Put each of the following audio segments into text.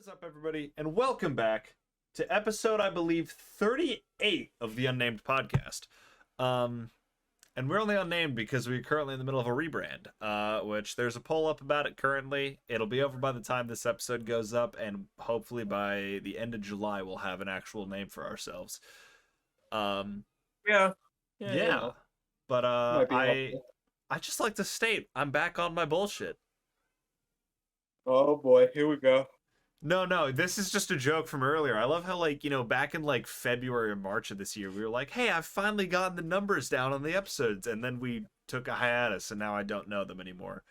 is up, everybody, and welcome back to episode, I believe, 38 of the Unnamed Podcast. And we're only unnamed because we're currently in the middle of a rebrand, which there's a poll up about it currently. It'll be over by the time this episode goes up, and hopefully by the end of July we'll have an actual name for ourselves. Yeah. But I helpful. just like to state I'm back on my bullshit. Oh boy, here we go. No, this is just a joke from earlier. I love how, back in February or March of this year, we were like, hey, I've finally gotten the numbers down on the episodes, and then we took a hiatus, and now I don't know them anymore.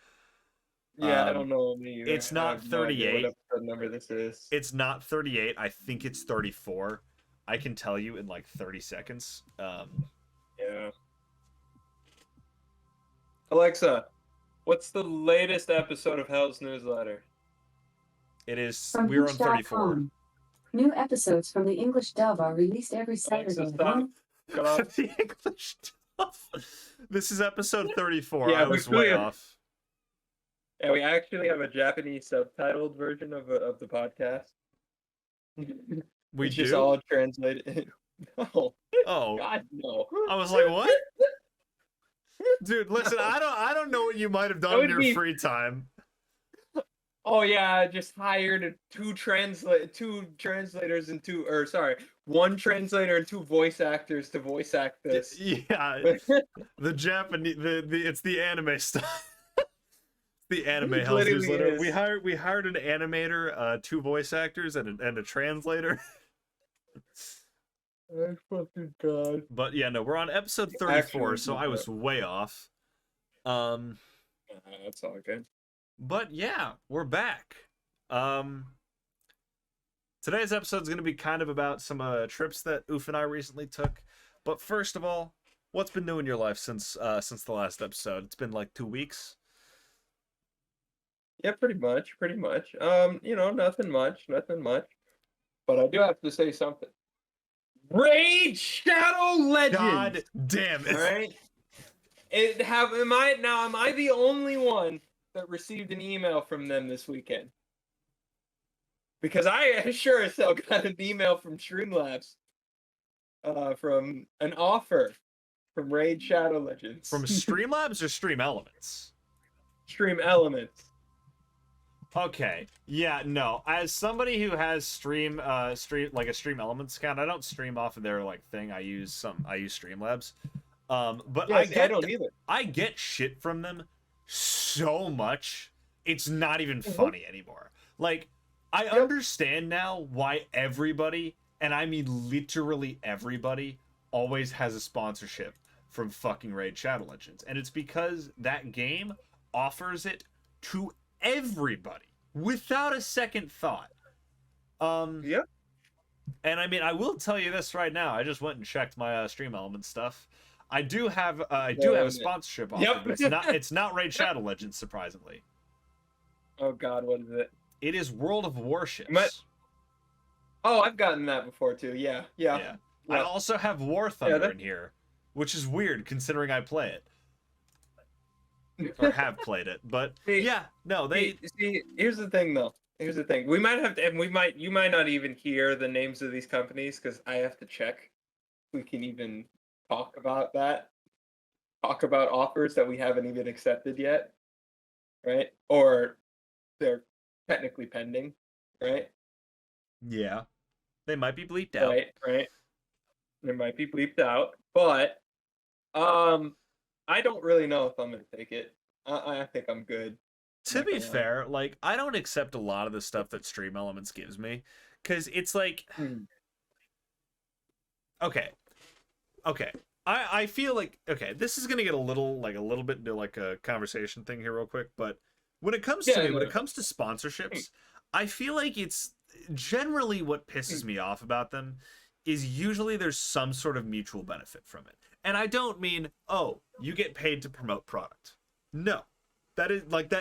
Yeah, I don't know me either. It's not 38. What episode number this is. It's not 38. I think it's 34. I can tell you in 30 seconds. Yeah. Alexa, what's the latest episode of Hell's Newsletter? It is. From We're on 34. Hinge.com. New episodes from the English dub are released every Saturday. Alexa, stop. Cut off. The English stuff. This is episode 34. Yeah, I was way off. Yeah, we actually have a Japanese subtitled version of the podcast. We it's do? just all translated. No. Oh. God, no. I was like, what? Dude, listen, I don't know what you might have done in your free time. Oh yeah, I just hired one translator and two voice actors to voice act this. Yeah, the Japanese, it's the anime stuff. The anime Hell's Newsletter. We hired an animator, two voice actors, and a translator. Oh fucking god! But yeah, no, we're on episode 34, so I was way off. That's all good. But yeah, we're back. Today's episode is going to be kind of about some trips that Oof and I recently took. But first of all, what's been new in your life since the last episode? It's been 2 weeks. Yeah, pretty much. Nothing much. But I do have to say something. Raid Shadow Legends. God damn it! Right? Am I the only one that received an email from them this weekend? Because I sure as hell got an email from Streamlabs, from an offer from Raid Shadow Legends. From Streamlabs or Stream Elements? Stream Elements. Okay. Yeah, no. As somebody who has Stream a Stream Elements account, I don't stream off of their thing. I use Streamlabs. But yes, I don't either. I get shit from them so much, it's not even funny anymore. I understand now why everybody, and I mean literally everybody, always has a sponsorship from fucking Raid Shadow Legends. And it's because that game offers it to everybody without a second thought. Yeah. And I mean, I will tell you this right now. I just went and checked my Stream Elements stuff. I do have a sponsorship offer, but it's not Raid Shadow Legends, surprisingly. Oh god, what is it? It is World of Warships. Oh, I've gotten that before too. Yeah. I also have War Thunder in here, which is weird considering I play it. Or have played it. But see, here's the thing though. You might not even hear the names of these companies because I have to check if we can even talk about offers that we haven't even accepted yet, right? Or they're technically pending, right? Yeah, they might be bleeped out. Right. They might be bleeped out, but I don't really know if I'm gonna take it. I think I'm good. To be fair, I don't accept a lot of the stuff that Stream Elements gives me, because it's okay. I feel this is gonna get a little bit into a conversation thing here real quick, but when it comes to sponsorships, I feel like it's generally what pisses me off about them is usually there's some sort of mutual benefit from it. And I don't mean, oh, you get paid to promote product. No. That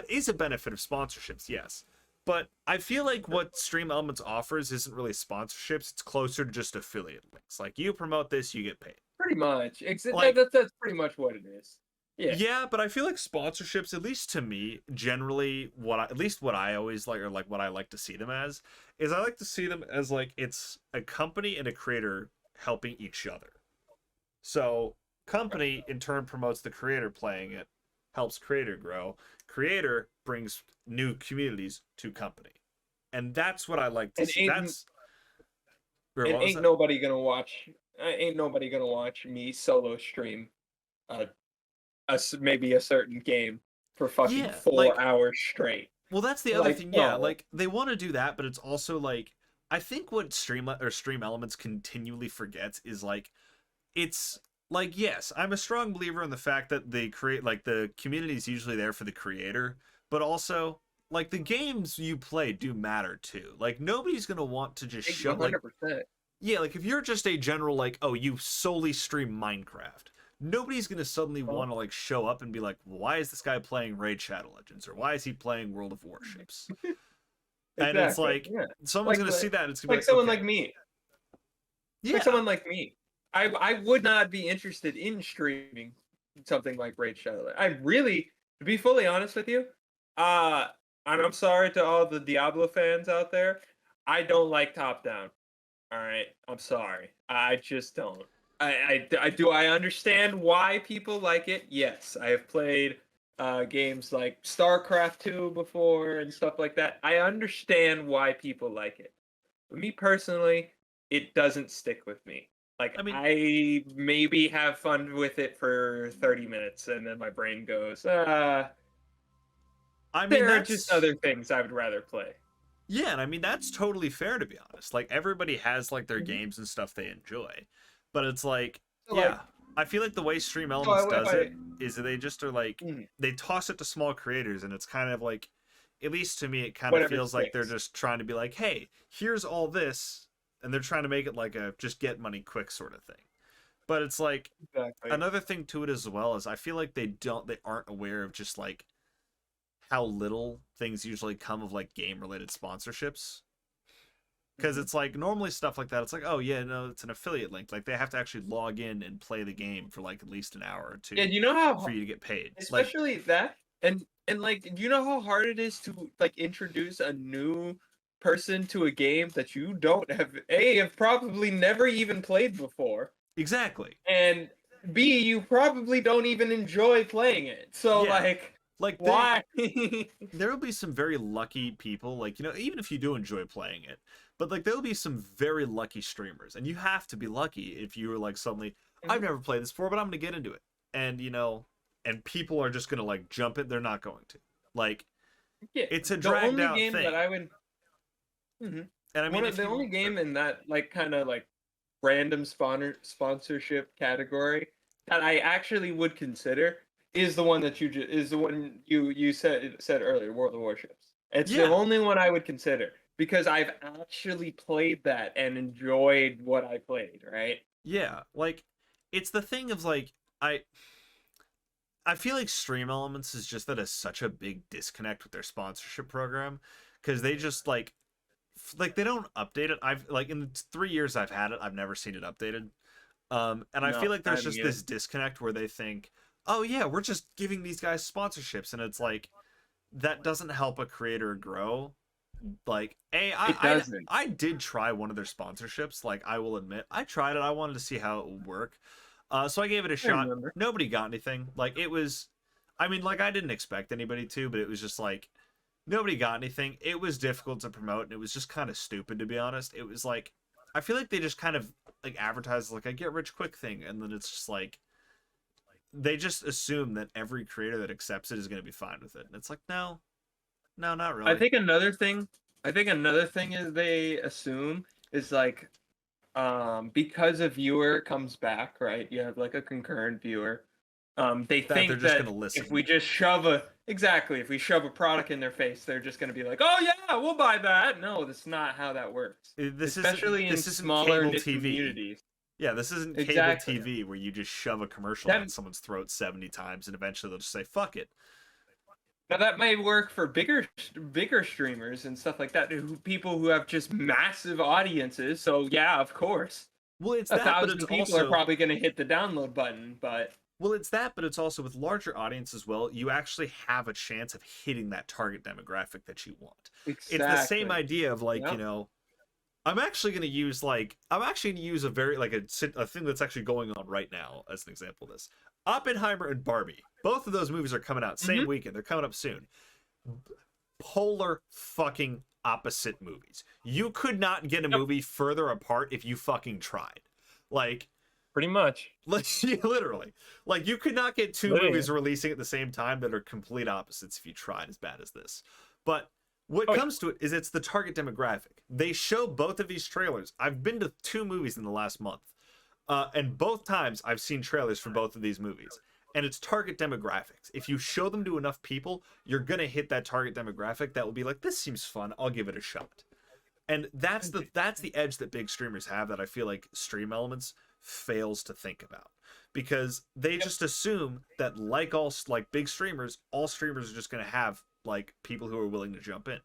is a benefit of sponsorships, yes. But I feel like what Stream Elements offers isn't really sponsorships. It's closer to just affiliate links. You promote this, you get paid. Pretty much. That's pretty much what it is. Yeah. Yeah, but I feel like sponsorships, at least to me, generally at least what I always like, or like what I like to see them as, is I like to see them as like it's a company and a creator helping each other. So company in turn promotes the creator playing it, helps creator grow. Creator brings new communities to company. And that's what I like to And see. That's and what was ain't that? nobody gonna watch. Ain't nobody gonna watch me solo stream uh, maybe a certain game for fucking Yeah, 4 hours straight. well, that's the other Like, thing. Yeah, no. like they want to do that, but it's also like I think what Stream Elements continually forgets is like it's like yes, I'm a strong believer in the fact that they create like the community is usually there for the creator, but also like the games you play do matter too. Like nobody's gonna want to just show like 100%. yeah, like if you're just a general like oh you solely stream Minecraft, nobody's gonna suddenly want to like show up and be like why is this guy playing Raid Shadow Legends or why is he playing World of Warships? And it's Exactly. like Yeah. someone's Like gonna see like, that and it's gonna be like like someone okay like me. Like yeah someone like me. I would not be interested in streaming something like Raid Shadow. I really, to be fully honest with you, uh, and I'm sorry to all the Diablo fans out there. I don't like top down. All right, I'm sorry. I just don't. I understand why people like it. Yes, I have played games like StarCraft 2 before and stuff like that. I understand why people like it. But me personally, it doesn't stick with me. Like I mean I maybe have fun with it for 30 minutes and then my brain goes, I mean there are just that's other things I would rather play. yeah, and I mean that's totally fair to be honest. Like everybody has like their Mhm. games and stuff they enjoy. But it's like, So like yeah, I feel like the way Stream so Elements if does I it is that they just are like mhm, they toss it to small creators and it's kind of like at least to me it kind of whatever feels like they're sticks. just trying to be like, "Hey, here's all this." And they're trying to make it like a just get money quick sort of thing. But it's like Exactly. another thing to it as well is I feel like they aren't aware of just like how little things usually come of like game related sponsorships because Mhm. it's like normally stuff like that it's like oh yeah no it's an affiliate link like they have to actually log in and play the game for like at least an hour or Yeah, two you know how for you to get paid like especially that and like do you know how hard it is to like introduce a new person to a game that you don't have probably never even played before, exactly and B, you probably don't even enjoy playing it. So yeah like like why? there will be some very lucky people like you know even if you do enjoy playing it but like there'll be some very lucky streamers and you have to be lucky if you were like suddenly I've never played this before but I'm gonna get into it and you know and people are just gonna like jump it they're not going to like Yeah, it's a the dragged only out game that thing I would mhm. and I mean One of if the you only game in that like kind of like random sponsorship category that I actually would consider is the one that is the one you said earlier, World of Warships. It's the yeah only one I would consider because I've actually played that and enjoyed what I played, right? yeah like it's the thing of like I I feel like Stream Elements is just that is such a big disconnect with their sponsorship program because they just like they don't update it. I've like in the 3 years I've had it, I've never seen it updated. And I No, feel like I there's haven't just either. this disconnect where they think, oh yeah, we're just giving these guys sponsorships, and it's like that doesn't help a creator grow. Like, It doesn't. I did try one of their sponsorships. Like, I will admit, I tried it. I wanted to see how it would work. So I gave it a I shot. remember. Nobody got anything. Like, it was, I mean, like I didn't expect anybody to, but it was just like nobody got anything. It was difficult to promote, and it was just kind of stupid to be honest. It was like I feel like they just kind of like advertise like a get rich quick thing, and then it's just like they just assume that every creator that accepts it is going to be fine with it, and it's like no, no, not I really. think another thing I think another thing is they assume is like because a viewer comes back, right? You have like a concurrent viewer. They That they're think just going that to if listen. we just if we shove a product in their face, they're just gonna be like, "Oh yeah, we'll buy that." No, that's not how that works. Especially in This isn't smaller cable knit TV. communities. Yeah, this isn't cable Exactly. TV where you just shove a commercial That down someone's throat 70 times and eventually they'll just say fuck it. Now that may work for bigger streamers and stuff like that, people who have just massive audiences. So yeah, of course, Well, it's a that, but it's thousand people are also probably going to hit the download button. But Well, it's that, but it's also with larger audience as well. You actually have a chance of hitting that target demographic that you want. Exactly. It's the same idea of like, Yep. you know, I'm actually going to use a very like a thing that's actually going on right now as an example of this. Oppenheimer and Barbie. Both of those movies are coming out same weekend. They're coming up soon. Polar fucking opposite movies. You could not get a movie further apart if you fucking tried. Like Pretty much. literally. Like you could not get two movies releasing at the same time that are complete opposites if you tried as bad as this. But what comes to it is it's the target demographic. They show both of these trailers. I've been to 2 movies in the last month. And both times I've seen trailers for both of these movies. And it's target demographics. If you show them to enough people, you're going to hit that target demographic that will be like, this seems fun. I'll give it a shot. And that's the edge that big streamers have that I feel like Stream Elements fails to think about. Because they just assume that like big streamers, all streamers are just going to have like people who are willing to jump in.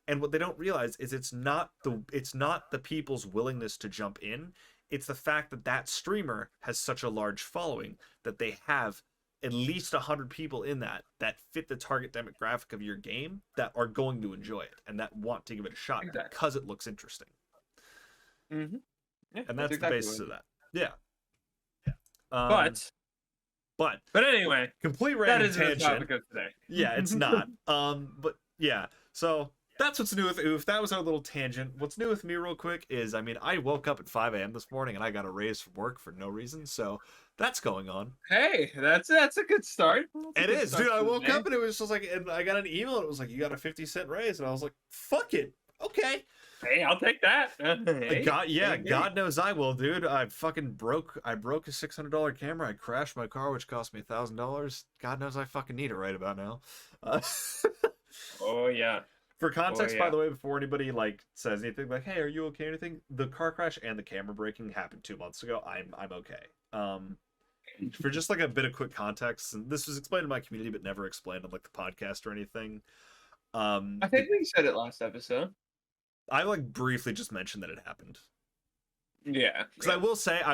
And what they don't realize is it's not the people's willingness to jump in. It's the fact that that streamer has such a large following that they have at least 100 people in that fit the target demographic of your game that are going to enjoy it and that want to give it a shot because it looks interesting. Mm-hmm. Yeah, and that's the basis of that. Yeah. But anyway, complete random that is tangent. the topic of today. Yeah, it's not. But yeah. So that's what's new with Oof. That was our little tangent. What's new with me real quick is, I mean, I woke up at 5 a.m. this morning and I got a raise from work for no reason. So that's going on. Hey, that's a good start. It is, dude. I woke up and it was just like, and I got an email and it was like, you got a 50-cent raise. And I was like, fuck it. Okay. Hey, I'll take that. Hey, God knows I will, dude. I broke a $600 camera. I crashed my car, which cost me $1,000. God knows I fucking need it right about now. Oh yeah. For context, by the way, before anybody like says anything like, "Hey, are you okay?" or anything, the car crash and the camera breaking happened 2 months ago. I'm okay. For just like a bit of quick context, and this was explained in my community, but never explained on like the podcast or anything. I think we said it last episode. I like briefly just mentioned that it happened. Yeah. Because I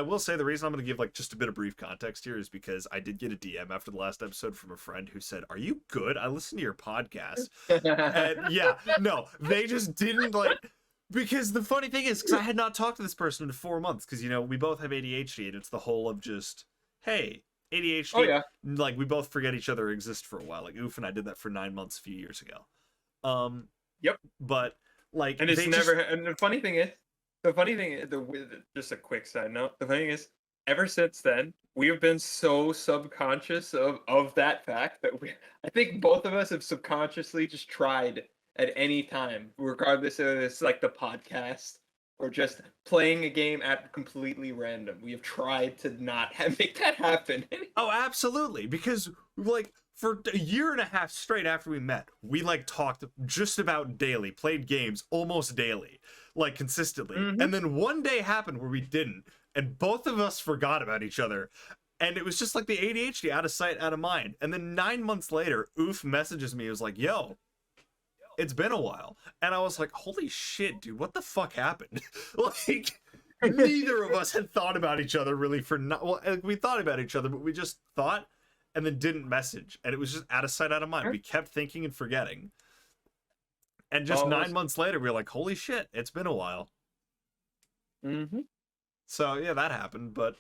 will say the reason I'm going to give like just a bit of brief context here is because I did get a DM after the last episode from a friend who said, "Are you good? I listened to your podcast." And yeah, no, they just didn't like, because the funny thing is, because I had not talked to this person in 4 months, because, you know, we both have ADHD and it's the whole of just, hey, ADHD. Oh, yeah. Like we both forget each other exist for a while. Like Oof and I did that for 9 months a few years ago. Yep. But like, and it's never. And the funny thing is, just a quick side note. The funny thing is, ever since then, we have been so subconscious of that fact that I think both of us have subconsciously just tried at any time, regardless of it's like the podcast or just playing a game at completely random. We have tried to not make that happen. Oh, absolutely. Because like for a year and a half straight after we met, we like talked just about daily, played games almost daily, like consistently. Mm-hmm. And then one day happened where we didn't, and both of us forgot about each other. And it was just like the ADHD, out of sight, out of mind. And then 9 months later, Oof messages me. It was like, "Yo, it's been a while." And I was like, holy shit, dude, what the fuck happened? Like, neither of us had thought about each other really we thought about each other, but we just thought and then didn't message. And it was just out of sight, out of mind. We kept thinking and forgetting. And just 9 months later, we were like, holy shit, it's been a while. Mm-hmm. So, yeah, that happened. But,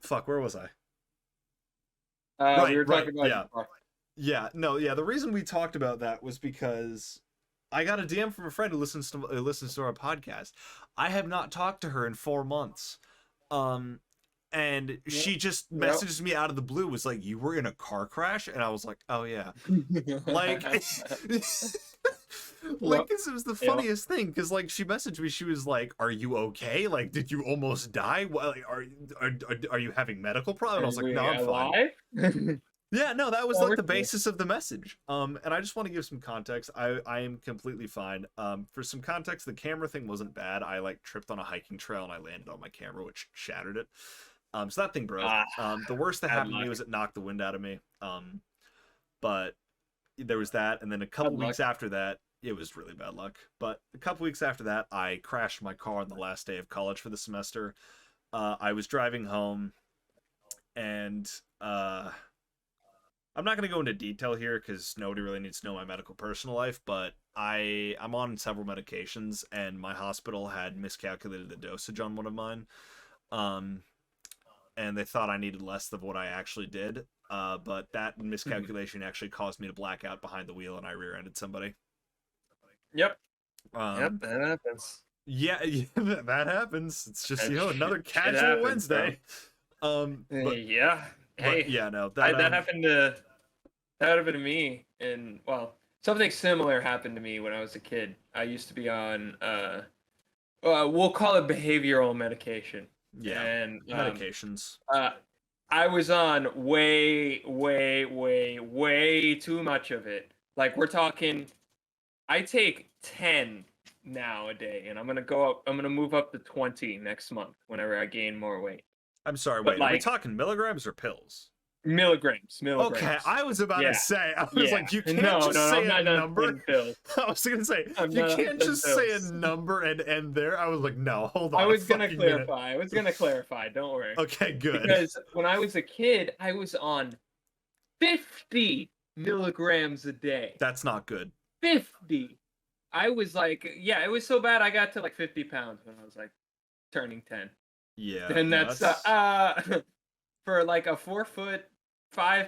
fuck, where was I? We were talking about the reason we talked about that was because I got a DM from a friend who listens to our podcast. I have not talked to her in 4 months. And she just messaged me out of the blue, was like, "You were in a car crash?" And I was like, "Oh yeah." Like, like this was the funniest thing, because like she messaged me, she was like, "Are you okay? Like, did you almost die? Well, are you having medical problems?" And I was like, "No, I'm fine." Yeah, no, that was like the basis of the message. And I just want to give some context. I am completely fine. For some context, the camera thing wasn't bad. I like tripped on a hiking trail and I landed on my camera, which shattered it. So that thing broke. The worst that happened to me was it knocked the wind out of me. But there was that, and then a couple weeks after that, it was really bad luck. But a couple weeks after that, I crashed my car on the last day of college for the semester. I was driving home, and I'm not going to go into detail here because nobody really needs to know my medical personal life, but I'm on several medications, and my hospital had miscalculated the dosage on one of mine, and they thought I needed less than what I actually did, but that miscalculation actually caused me to black out behind the wheel, and I rear-ended somebody. Yep. Yep, that happens. Yeah, that happens. It's just, That another shit casual happens, Wednesday. Yeah. Hey, but yeah, no, that happened to me, and well, something similar happened to me when I was a kid. I used to be on we'll call it behavioral medication. Yeah, and medications. I was on way too much of it. Like, we're talking, I take 10 now a day, and I'm gonna move up to 20 next month whenever I gain more weight. I'm sorry, But, wait, are we like, talking milligrams or pills? Milligrams. Okay, I was about to say, I was like, you can't just say a number. I was gonna say, you can't just say a number and end there. I was like, no, hold on. I was gonna clarify. Don't worry. Okay, good. Because when I was a kid, I was on 50 milligrams a day. That's not good. 50. I was like, yeah, it was so bad I got to like 50 pounds when I was like turning 10. Yeah. And that's for like a 4'5"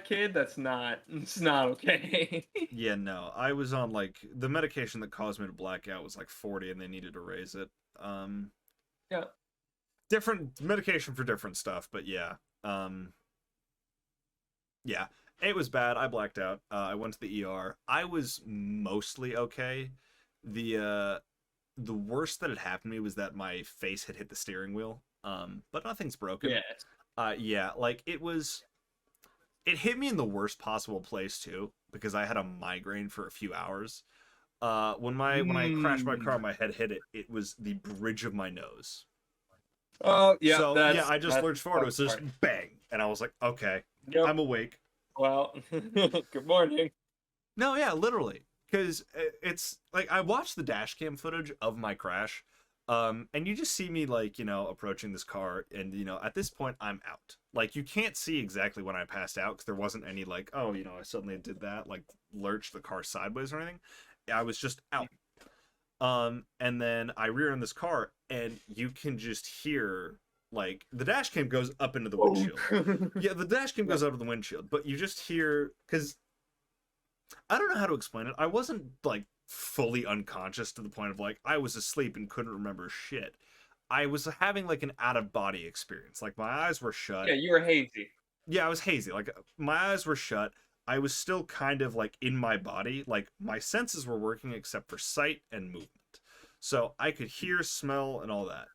kid, it's not okay. Yeah, no. I was on like the medication that caused me to black out was like 40 and they needed to raise it. Yeah. Different medication for different stuff, but yeah. Yeah. It was bad. I blacked out. I went to the ER. I was mostly okay. The worst that had happened to me was that my face had hit the steering wheel. But nothing's broken. Yeah. Yeah, like it hit me in the worst possible place too, because I had a migraine for a few hours. When I crashed my car, my head hit it. It was the bridge of my nose. Oh yeah. So yeah, I just lurched forward. It was just bang, and I was like, okay, yep. I'm awake. Well, good morning. No, yeah, literally, because it's like I watched the dash cam footage of my crash, and you just see me like approaching this car, and at this point I'm out. Like you can't see exactly when I passed out because there wasn't any like I suddenly did that like lurched the car sideways or anything. I was just out. And then I rear end this car, and you can just hear like the dash cam goes up into the windshield. Yeah, the dash cam goes up to the windshield, but you just hear, because I don't know how to explain it. I wasn't like fully unconscious to the point of like I was asleep and couldn't remember shit. I was having like an out of body experience. Like my eyes were shut. Yeah, you were hazy. Yeah, I was hazy. Like my eyes were shut. I was still kind of like in my body. Like my senses were working except for sight and movement. So I could hear, smell, and all that.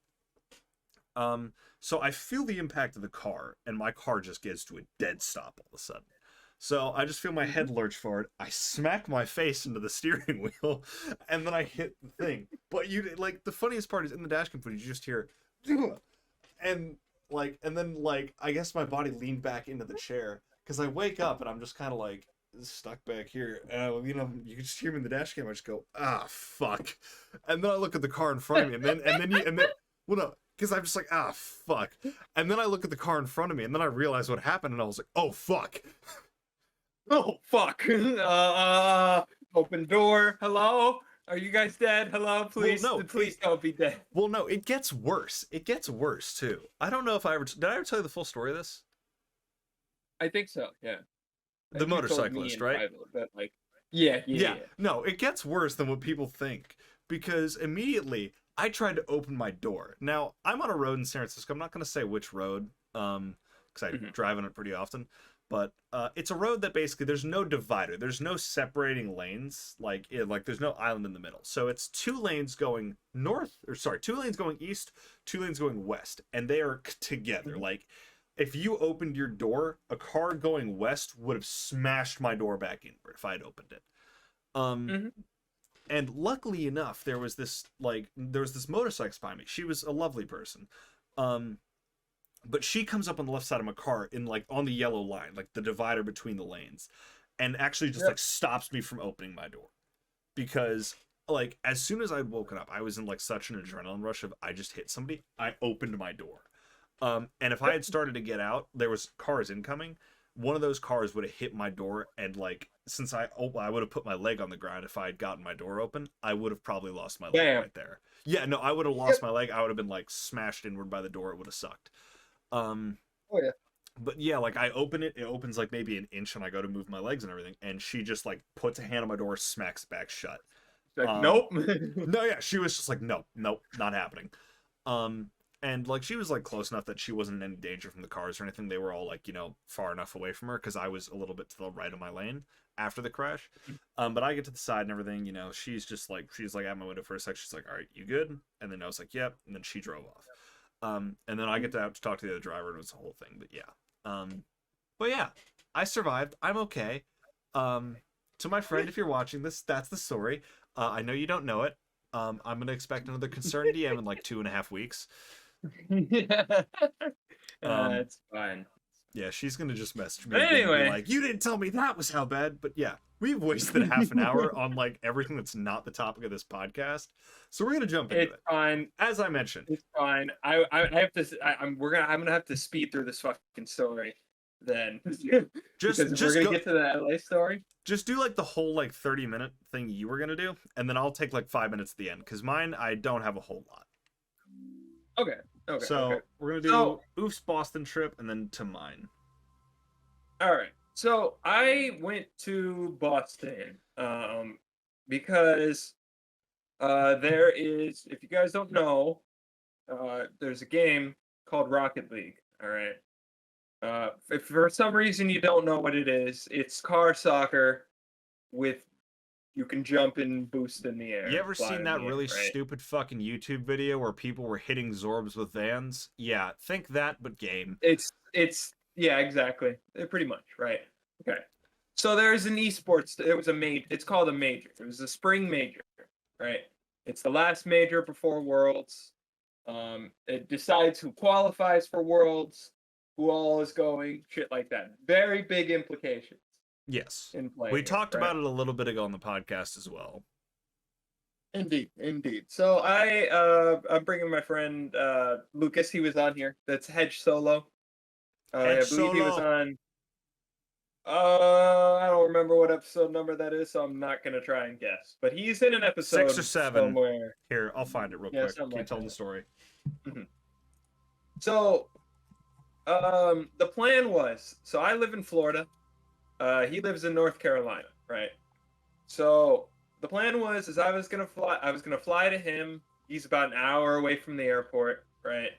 So I feel the impact of the car, and my car just gets to a dead stop all of a sudden. So I just feel my head lurch forward. I smack my face into the steering wheel, and then I hit the thing. But the funniest part is in the dashcam footage, you just hear, and then I guess my body leaned back into the chair because I wake up and I'm just kind of like stuck back here. You can just hear me in the dashcam. I just go, fuck, and then I look at the car in front of me, and then well, no. Because I'm just like, fuck. And then I look at the car in front of me, and then I realize what happened, and I was like, oh, fuck. Oh, fuck. Open door. Hello? Are you guys dead? Hello? Please, well, no, please don't be dead. Well, no, it gets worse. It gets worse, too. I don't know if did I ever tell you the full story of this? I think so, yeah. The motorcyclist, right? Private, but yeah. No, it gets worse than what people think. Because immediately I tried to open my door. Now, I'm on a road in San Francisco. I'm not going to say which road, because I drive on it pretty often. But it's a road that basically there's no divider. There's no separating lanes. Like there's no island in the middle. So it's two lanes going two lanes going east, two lanes going west. And they are together. Like, if you opened your door, a car going west would have smashed my door back inward if I had opened it. And luckily enough, there was this motorcyclist behind me. She was a lovely person. But she comes up on the left side of my car in on the yellow line, like the divider between the lanes, and actually just stops me from opening my door. Because as soon as I'd woken up, I was in such an adrenaline rush of I just hit somebody. I opened my door. And if I had started to get out, there was cars incoming. One of those cars would have hit my door, and like since I would have put my leg on the ground if I had gotten my door open, I would have probably lost my leg Damn. right there. Yeah, no, I would have lost my leg. I would have been like smashed inward by the door. It would have sucked. Oh yeah. But yeah, like I open it, it opens like maybe an inch, and I go to move my legs and everything, and she just like puts a hand on my door, smacks it back shut. Like, nope. No, yeah, she was just like, nope, not happening. And like she was like close enough that she wasn't in any danger from the cars or anything. They were all like, far enough away from her because I was a little bit to the right of my lane after the crash. But I get to the side and everything, she's like at my window for a sec. She's like, all right, you good? And then I was like, yep. And then she drove off. And then I get to have to talk to the other driver, and it was a whole thing. But yeah. But yeah, I survived. I'm okay. To my friend, if you're watching this, that's the story. I know you don't know it. I'm gonna expect another concerned DM in like 2.5 weeks. It's fine. Yeah, she's gonna just message me But again and anyway. be like, you didn't tell me that was how bad. But yeah, we've wasted half an hour on like everything that's not the topic of this podcast. So we're gonna jump into It's it. fine. As I mentioned, It's fine. I have to. I'm gonna have to speed through this fucking story. Then just we're gonna get to the LA story. Just do like the whole like 30-minute thing you were gonna do, and then I'll take like 5 minutes at the end because mine I don't have a whole lot. Okay. So we're gonna do Oof's Boston trip and then to mine. All right. So I went to Boston because there is, if you guys don't know, there's a game called Rocket League. All right. If for some reason you don't know what it is, it's car soccer with you can jump and boost in the air. You ever fly seen in that the air, really right? stupid fucking YouTube video where people were hitting Zorbs with vans? Yeah, think that, but game. It's yeah, exactly. Pretty much, right? Okay. So there's an esports. It was a major. It's called a major. It was a spring major, right? It's the last major before Worlds. It decides who qualifies for Worlds, who all is going, shit like that. Very big implications. Yes. In play. We talked about it a little bit ago on the podcast as well. Indeed. So I'm bringing my friend Lucas. He was on here. That's Hedge Solo. I believe he was on. I don't remember what episode number that is, so I'm not gonna try and guess. But he's in an episode 6 or 7 somewhere. Here, I'll find it real quick. Keep telling the story. So, the plan was. So I live in Florida. He lives in North Carolina, right? So the plan was I was gonna fly to him. He's about an hour away from the airport, right?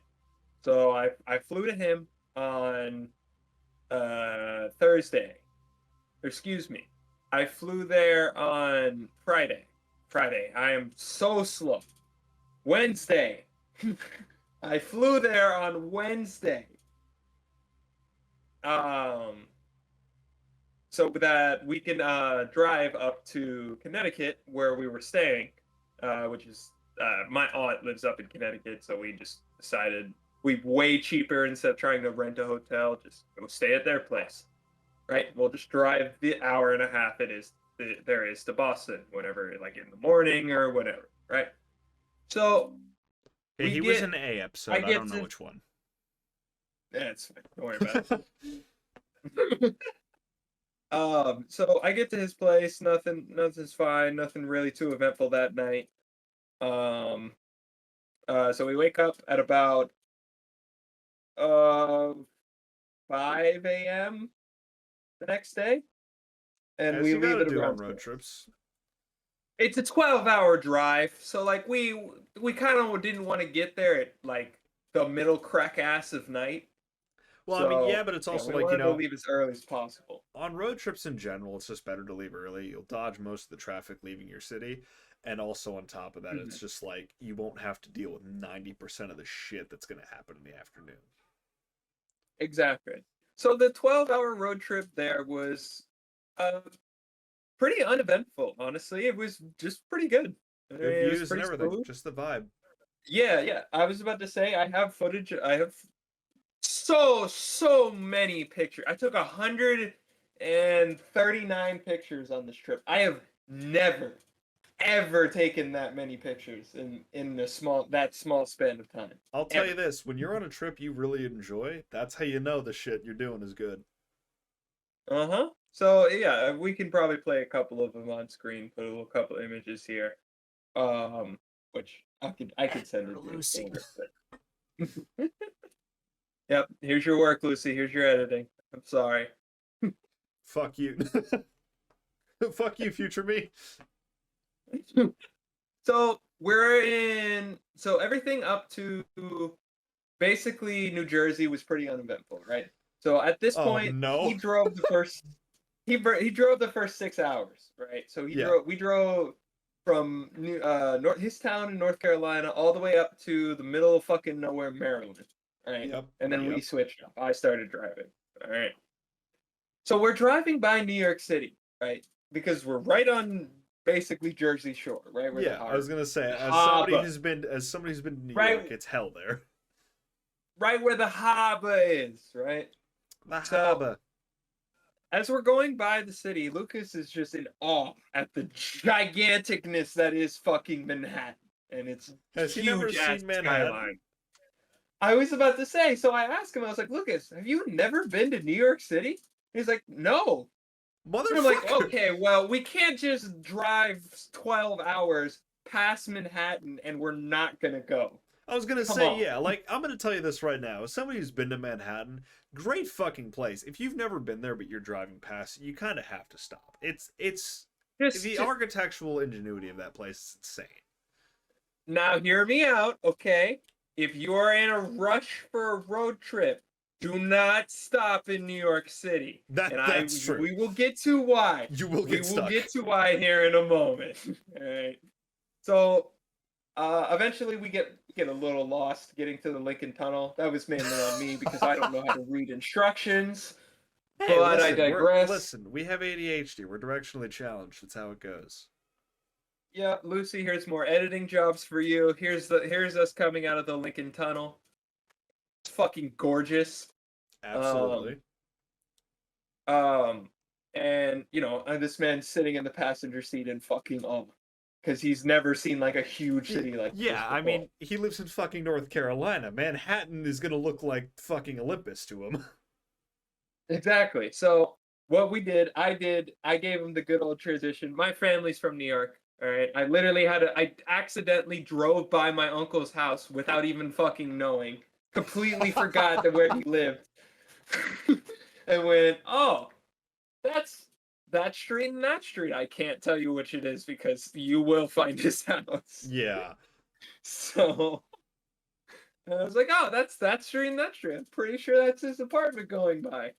So I flew to him on Thursday. Excuse me. I flew there on Friday. I am so slow. Wednesday. I flew there on Wednesday. So that we can drive up to Connecticut where we were staying, which is my aunt lives up in Connecticut, so we just decided we'd way cheaper instead of trying to rent a hotel, just go stay at their place, right? We'll just drive the hour and a half there is to Boston, whatever, like in the morning or whatever, right? So yeah, he was in an A episode. I don't know which one. Yeah, it's fine. Don't worry about it. So I get to his place, nothing's fine, nothing really too eventful that night. So we wake up at about 5 a.m. the next day, and we leave at around road trips. It's a 12-hour drive, so like we kind of didn't want to get there at like the middle crack ass of night. Well, I mean, yeah, but it's also like, to leave as early as possible. On road trips in general, it's just better to leave early. You'll dodge most of the traffic leaving your city. And also on top of that, it's just like you won't have to deal with 90% of the shit that's going to happen in the afternoon. Exactly. So the 12-hour road trip there was pretty uneventful, honestly. It was just pretty good. Good views and everything, smooth. Just the vibe. Yeah. I was about to say, I have footage. I have so many pictures. I took 139 pictures on this trip. I have never ever taken that many pictures in that small span of time. I'll tell Ever. you this: when you're on a trip you really enjoy, that's how you know the shit you're doing is good. Uh-huh. So yeah, we can probably play a couple of them on screen, put a little couple images here. Which I could send it to you Lucy. later, but yep, here's your work, Lucy. Here's your editing. I'm sorry. Fuck you. Fuck you, future me. So everything up to basically New Jersey was pretty uneventful, right? So at this point, no. he drove the first he drove the first 6 hours, right? So we drove from his town in North Carolina all the way up to the middle of fucking nowhere, Maryland, right? Yep. And then we switched up. I started driving. All right. So we're driving by New York City, right? Because we're right on basically Jersey Shore, right? Where I was gonna say, as somebody who's been to New York, it's hell there. Right where the harbor is, right? The harbor. As we're going by the city, Lucas is just in awe at the giganticness that is fucking Manhattan, and it's Has he never seen Manhattan? Skyline. I was about to say, so I asked him, I was like, Lucas, have you never been to New York City? He's like, no. Motherfucker. And I'm like, okay, well, we can't just drive 12 hours past Manhattan and we're not gonna go. I was gonna say, yeah, like, I'm gonna tell you this right now. As somebody who's been to Manhattan, great fucking place. If you've never been there but you're driving past, you kind of have to stop. It's the architectural ingenuity of that place is insane. Now, hear me out, okay? If you're in a rush for a road trip, do not stop in New York City. That's true. We will get to why. You will get stuck. We will get to why here in a moment. All right. So, eventually we get a little lost getting to the Lincoln Tunnel. That was mainly on me because I don't know how to read instructions. Hey, but listen, I digress. Listen, we have ADHD. We're directionally challenged. That's how it goes. Yeah, Lucy, here's more editing jobs for you. Here's us coming out of the Lincoln Tunnel. It's fucking gorgeous. Absolutely. And this man sitting in the passenger seat in fucking awe because he's never seen like a huge city like this before. I mean, he lives in fucking North Carolina. Manhattan is gonna look like fucking Olympus to him. Exactly. So what we did, I gave him the good old transition. My family's from New York. All right. I accidentally drove by my uncle's house without even fucking knowing. Completely forgot where he lived. And went, oh, that's that street and that street. I can't tell you which it is because you will find his house. Yeah. So I was like, oh, that's that street and that street. I'm pretty sure that's his apartment going by.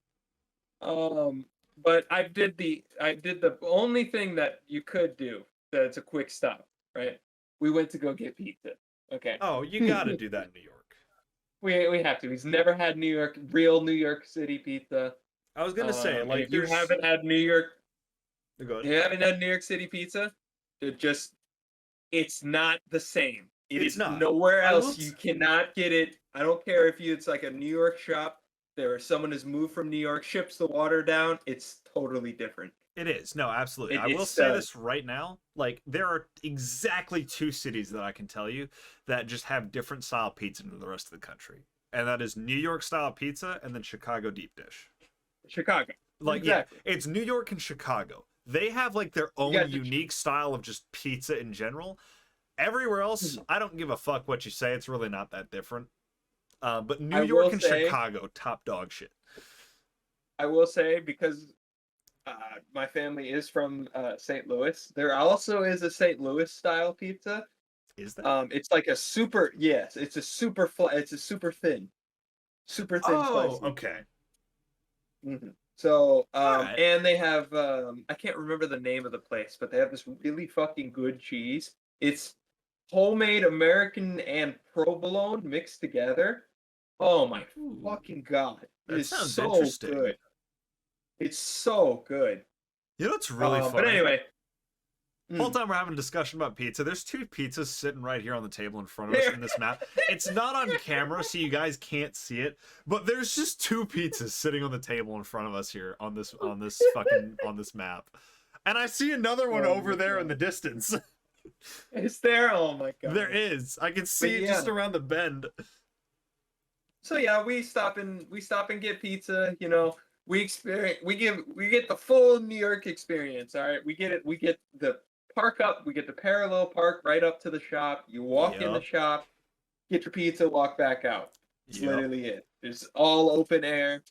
But I did the only thing that you could do that's a quick stop, right? We went to go get pizza. Okay. Oh, you gotta do that in New York. We have to. He's never had real New York City pizza. I was gonna say, like, if you haven't had New York City pizza, it's not the same. It's not. Nowhere else. You cannot get it. I don't care if it's like a New York shop. Someone has moved from New York, ships the water down. It's totally different. It is. No, absolutely. I will say this right now. Like, there are exactly 2 cities that I can tell you that just have different style pizza than the rest of the country. And that is New York style pizza and then Chicago deep dish. Chicago. Like, exactly. Yeah, it's New York and Chicago. They have like their own unique style of just pizza in general. Everywhere else, I don't give a fuck what you say. It's really not that different. But New York and Chicago, top dog shit. I will say, because my family is from St. Louis, there also is a St. Louis style pizza. Is that? It's like it's a super thin slice. Oh, okay. Mm-hmm. So, right. And they have I can't remember the name of the place, but they have this really fucking good cheese. It's homemade American and provolone mixed together. Oh my fucking god! That sounds so interesting. Good. It's so good. You know what's really funny? But anyway, whole time we're having a discussion about pizza. There's 2 pizzas sitting right here on the table in front of us in this map. It's not on camera, so you guys can't see it. But there's just 2 pizzas sitting on the table in front of us here on this map. And I see another one over there in the distance. Is there? Oh my god. There is. I can see it just around the bend. So yeah, we stop and get pizza. You know, we get the full New York experience. All right, we get it. We get the park up. We get the parallel park right up to the shop. You walk in the Yep. shop, get your pizza, walk back out. It's Yep. literally it. It's all open air.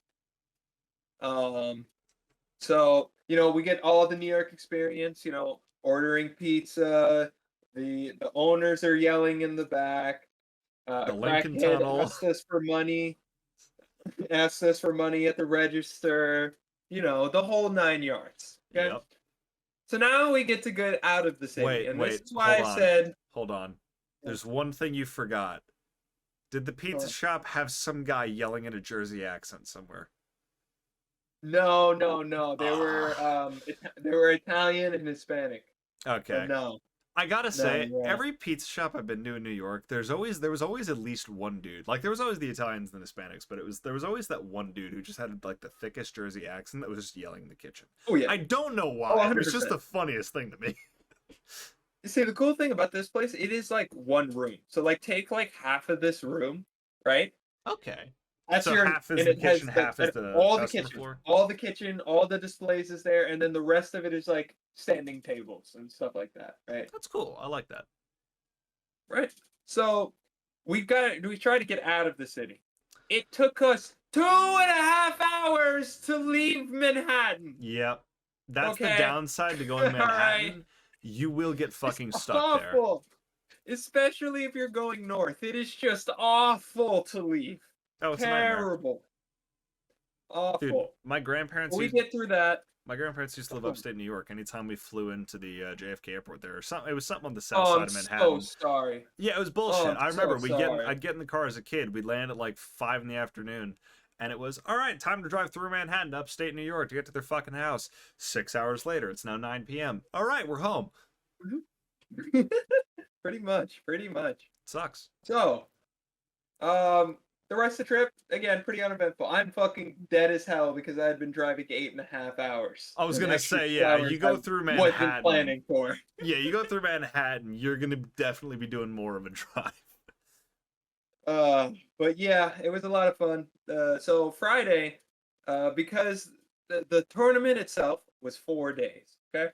So you know, we get all the New York experience. You know, ordering pizza. The owners are yelling in the back. The A Lincoln crackhead Tunnel. asked us for money. Asked us for money at the register. You know, the whole 9 yards. Okay. Yep. So now we get to get out of the city, and this is why hold I on. said. Hold on. There's one thing you forgot. Did the pizza shop have some guy yelling in a Jersey accent somewhere? No. They were Italian and Hispanic. Okay. But no. I gotta say, yeah. every pizza shop I've been to in New York, there was always at least one dude. Like there was always the Italians and the Hispanics, but there was always that one dude who just had like the thickest Jersey accent that was just yelling in the kitchen. Oh yeah. I don't know why. Oh, it was just the funniest thing to me. You see, the cool thing about this place, it is like one room. So like take like half of this room, right? Okay. That's so your half is and the it has kitchen, half is the all the customer kitchen, floor. all the displays is there, and then the rest of it is like standing tables and stuff like that, right? That's cool. I like that. Right. So we tried to get out of the city. It took us 2.5 hours to leave Manhattan. Yep. That's Okay. the downside to going Manhattan. Right. You will get fucking It's stuck awful. Especially if you're going north. It is just awful to leave. there. Oh, it's Terrible. Awful. Dude, my grandparents get through that. My grandparents used to live upstate New York. Anytime we flew into the JFK airport there, it was something on the south side of Manhattan. I'm so sorry. Yeah, it was bullshit. I remember sorry. I'd get in the car as a kid. We'd land at like 5 in the afternoon, and it was all right. Time to drive through Manhattan to upstate New York to get to their fucking house. 6 hours later, it's now 9 p.m. All right, we're home. Pretty much. Sucks. So, the rest of the trip, again, pretty uneventful. I'm fucking dead as hell because I had been driving 8.5 hours. I was gonna say, yeah, you go through Manhattan. Wasn't planning for. Yeah, you go through Manhattan, you're gonna definitely be doing more of a drive. But yeah, it was a lot of fun. So Friday, because the tournament itself was 4 days. Okay.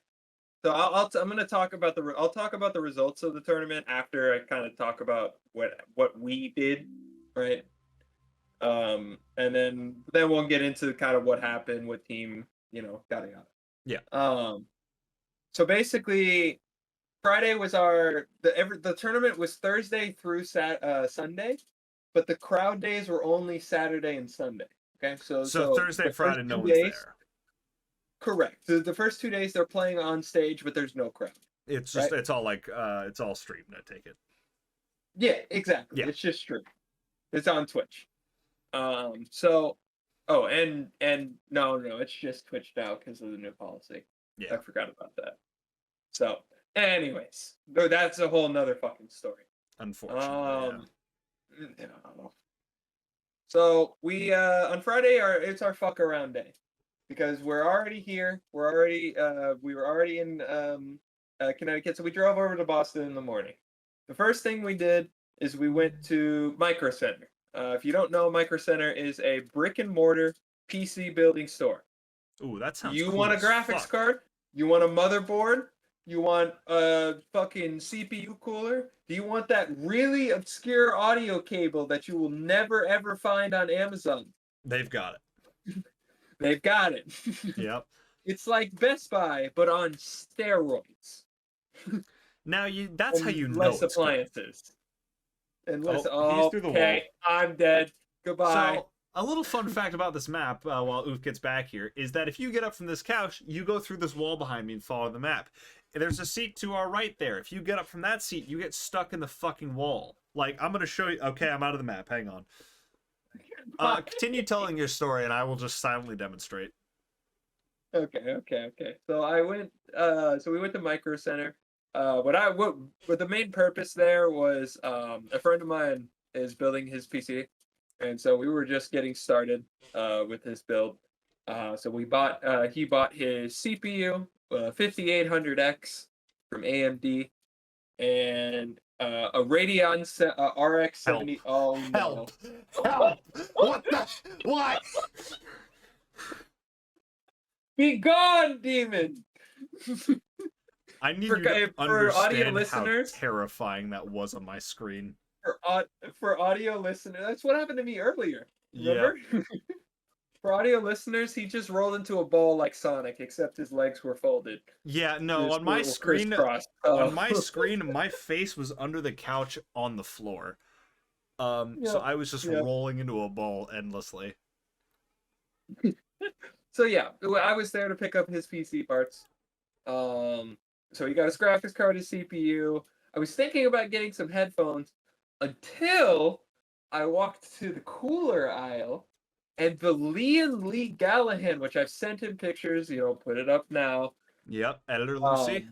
So I'm gonna talk about the results of the tournament after I kind of talk about what we did, right? And then we'll get into kind of what happened with team, you know, yada yada. Yeah. So basically, Friday was the tournament was Thursday through Sunday, but the crowd days were only Saturday and Sunday. Okay, so Thursday, Friday, no one's there. Correct. The first 2 days they're playing on stage, but there's no crowd. It's just it's all like it's all streamed. I take it. Yeah, exactly. Yeah. It's just streamed. It's on Twitch. So, oh, and no, it's just Twitch now because of the new policy. Yeah, I forgot about that. So, anyways, that's a whole nother fucking story. Unfortunately. Yeah. So we on Friday it's our fuck around day because we're already here. We were already in Connecticut, so we drove over to Boston in the morning. The first thing we did is we went to Micro Center. If you don't know, Micro Center is a brick and mortar PC building store. Ooh, that sounds You cool want a as graphics fuck. card? You want a motherboard? You want a fucking CPU cooler? Do you want that really obscure audio cable that you will never ever find on Amazon? They've got it. They've got it. Yep. It's like Best Buy, but on steroids. Now that's how you know less it's appliances. And less. he's through the wall. I'm dead. Goodbye. So, a little fun fact about this map, while Oof gets back here, is that if you get up from this couch, you go through this wall behind me and follow the map. There's a seat to our right there. If you get up from that seat, you get stuck in the fucking wall. Like, I'm going to show you. Okay, I'm out of the map. Hang on. Continue telling your story, and I will just silently demonstrate. Okay. So we went to Micro Center. What the main purpose there was a friend of mine is building his PC, and so we were just getting started with his build. So he bought his CPU 5800X from AMD. and a Radeon RX 70. Oh no! Help! What the? What? Be gone, demon! I need For- you to for audio understand how listeners- terrifying that was on my screen. For audio listeners, that's what happened to me earlier. Yeah. Remember? For audio listeners, he just rolled into a ball like Sonic, except his legs were folded. Yeah, no, Just on my were screen, crisscrossed. on my screen, my face was under the couch on the floor. So Yep, I was just yep. rolling into a ball endlessly. So yeah, I was there to pick up his PC parts. So he got his graphics card, his CPU. I was thinking about getting some headphones until I walked to the cooler aisle and the Lee Gallahan, which I've sent him pictures, put it up now. Yep, editor Lucy.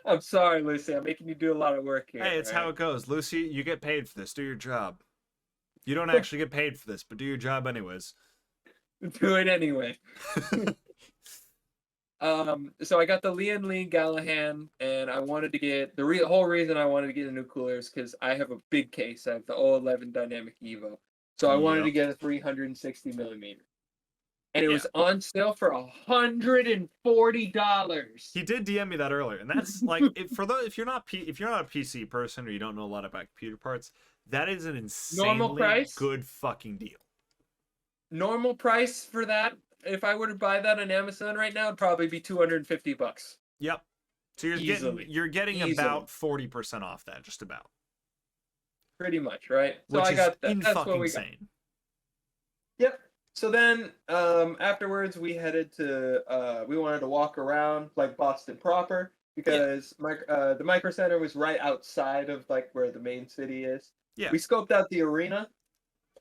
I'm sorry, Lucy. I'm making you do a lot of work here. Hey, it's how it goes. Lucy, you get paid for this. Do your job. You don't actually get paid for this, but do your job anyways. Do it anyway. So I got the Lee Gallahan, and I wanted to get the whole reason I wanted to get a new cooler is because I have a big case. I have the 011 Dynamic Evo, so I wanted to get a 360 millimeter, and it was on sale for $140. He did DM me that earlier, and that's like if you're not a PC person or you don't know a lot about computer parts, that is an insanely good fucking deal. Normal price for that, if I were to buy that on Amazon right now, it'd probably be $250. Yep. So you're getting about 40% off that, just about. Pretty much, right? So Which I got is that. That's what we got. insane. Yep. So then, afterwards, we headed to. We wanted to walk around like Boston proper because the Micro Center was right outside of like where the main city is. Yeah. We scoped out the arena,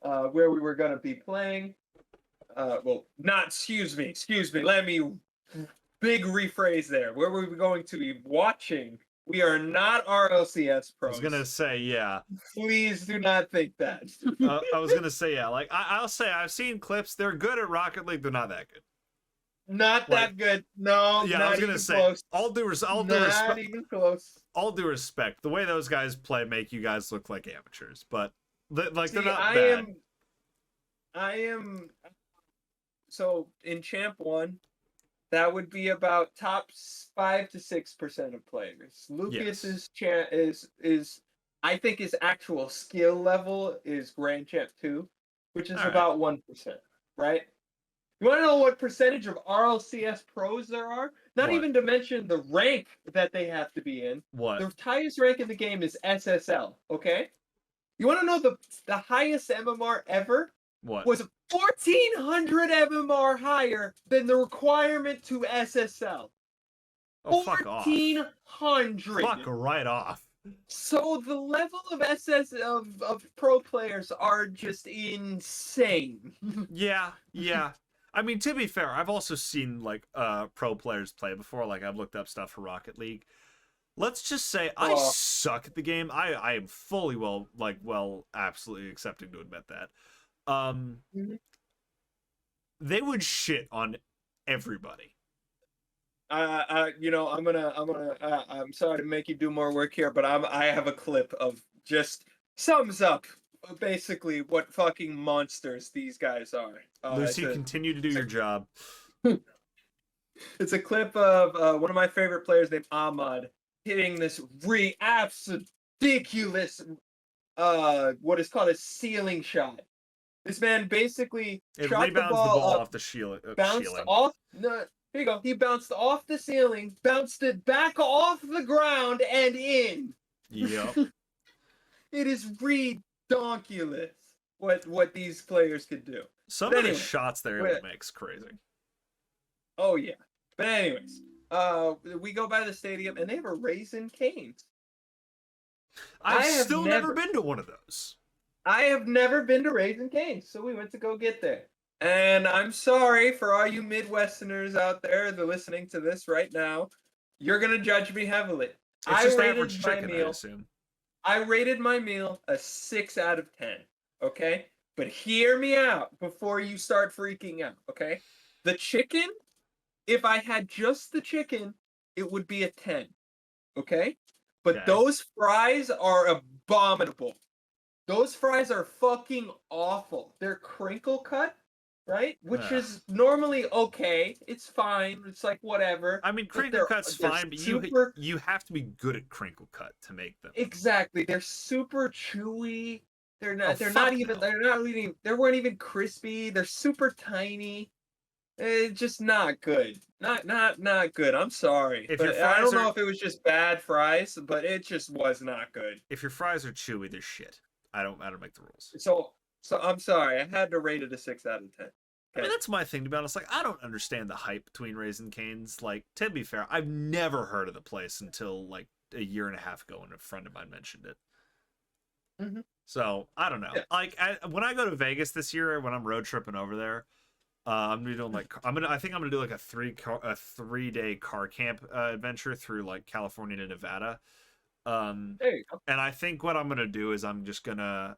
where we were gonna be playing. Excuse me. Let me big rephrase there. Where we were going to be watching. We are not RLCS pros. I was gonna say, yeah. Please do not think that. I was gonna say, yeah. Like I'll say, I've seen clips. They're good at Rocket League. They're not that good. Not that good. No. Yeah, not I was gonna even say. Close. All due respect. Not even close. All due respect. The way those guys play make you guys look like amateurs, but they're not bad. I am. So in Champ 1, that would be about top 5 to 6% of players. Lucas's is I think his actual skill level is Grand Champ 2, which is about 1%, right? You want to know what percentage of RLCS pros there are? Not even to mention the rank that they have to be in. What? The highest rank in the game is SSL, okay? You want to know the highest MMR ever? What? Was 1,400 MMR higher than the requirement to SSL. Oh, fuck off. 1,400. Fuck right off. So the level of of pro players are just insane. Yeah. I mean, to be fair, I've also seen like pro players play before. Like I've looked up stuff for Rocket League. Let's just say I suck at the game. I am fully absolutely accepting to admit that. They would shit on everybody. I'm sorry to make you do more work here, but I have a clip of just sums up basically what fucking monsters these guys are. Lucy, continue to do your job. It's a clip of one of my favorite players named Ahmad hitting this absolute ridiculous what is called a ceiling shot. This man basically shot the ball off the ceiling. Bounced off. No, here you go. He bounced off the ceiling, bounced it back off the ground and in. Yep. It is redonkulous what these players could do. Some of the shots they're able to make is crazy. Oh yeah. But anyways, we go by the stadium and they have a Raising Cane's. I've still never been to one of those. I have never been to Raising Cane's, so we went to go get there. And I'm sorry for all you Midwesterners out there that are listening to this right now. You're gonna judge me heavily. It's just average chicken, I assume. I rated my meal a 6 out of 10. Okay, but hear me out before you start freaking out. Okay, the chicken. If I had just the chicken, it would be a 10. okay? But Okay. those fries are abominable. Those fries are fucking awful. They're crinkle cut, right? Which Ugh. is normally okay. It's fine. It's like whatever. I mean, But crinkle cut's they're fine, but super you have to be good at crinkle cut to make them. exactly. They're super chewy. They're Oh, not. They're fuck not even. no. They're not even. They weren't even crispy. They're super tiny. It's just not good. Not good. I'm sorry, If but your I fries don't know are if it was just bad fries, but it just was not good. if your fries are chewy, they're shit. I don't make the rules. So I'm sorry. I had to rate it a 6 out of 10. I mean, Okay. that's my thing, to be honest. Like, I don't understand the hype between Raising Cane's. Like, to be fair, I've never heard of the place until like a year and a half ago when a friend of mine mentioned it. Mm-hmm. So I don't know. Yeah. Like, when I go to Vegas this year, when I'm road tripping over there, I'm gonna be doing like I think I'm gonna do like a 3-day car camp adventure through like California to Nevada. There you go. And I think what I'm gonna do is I'm just gonna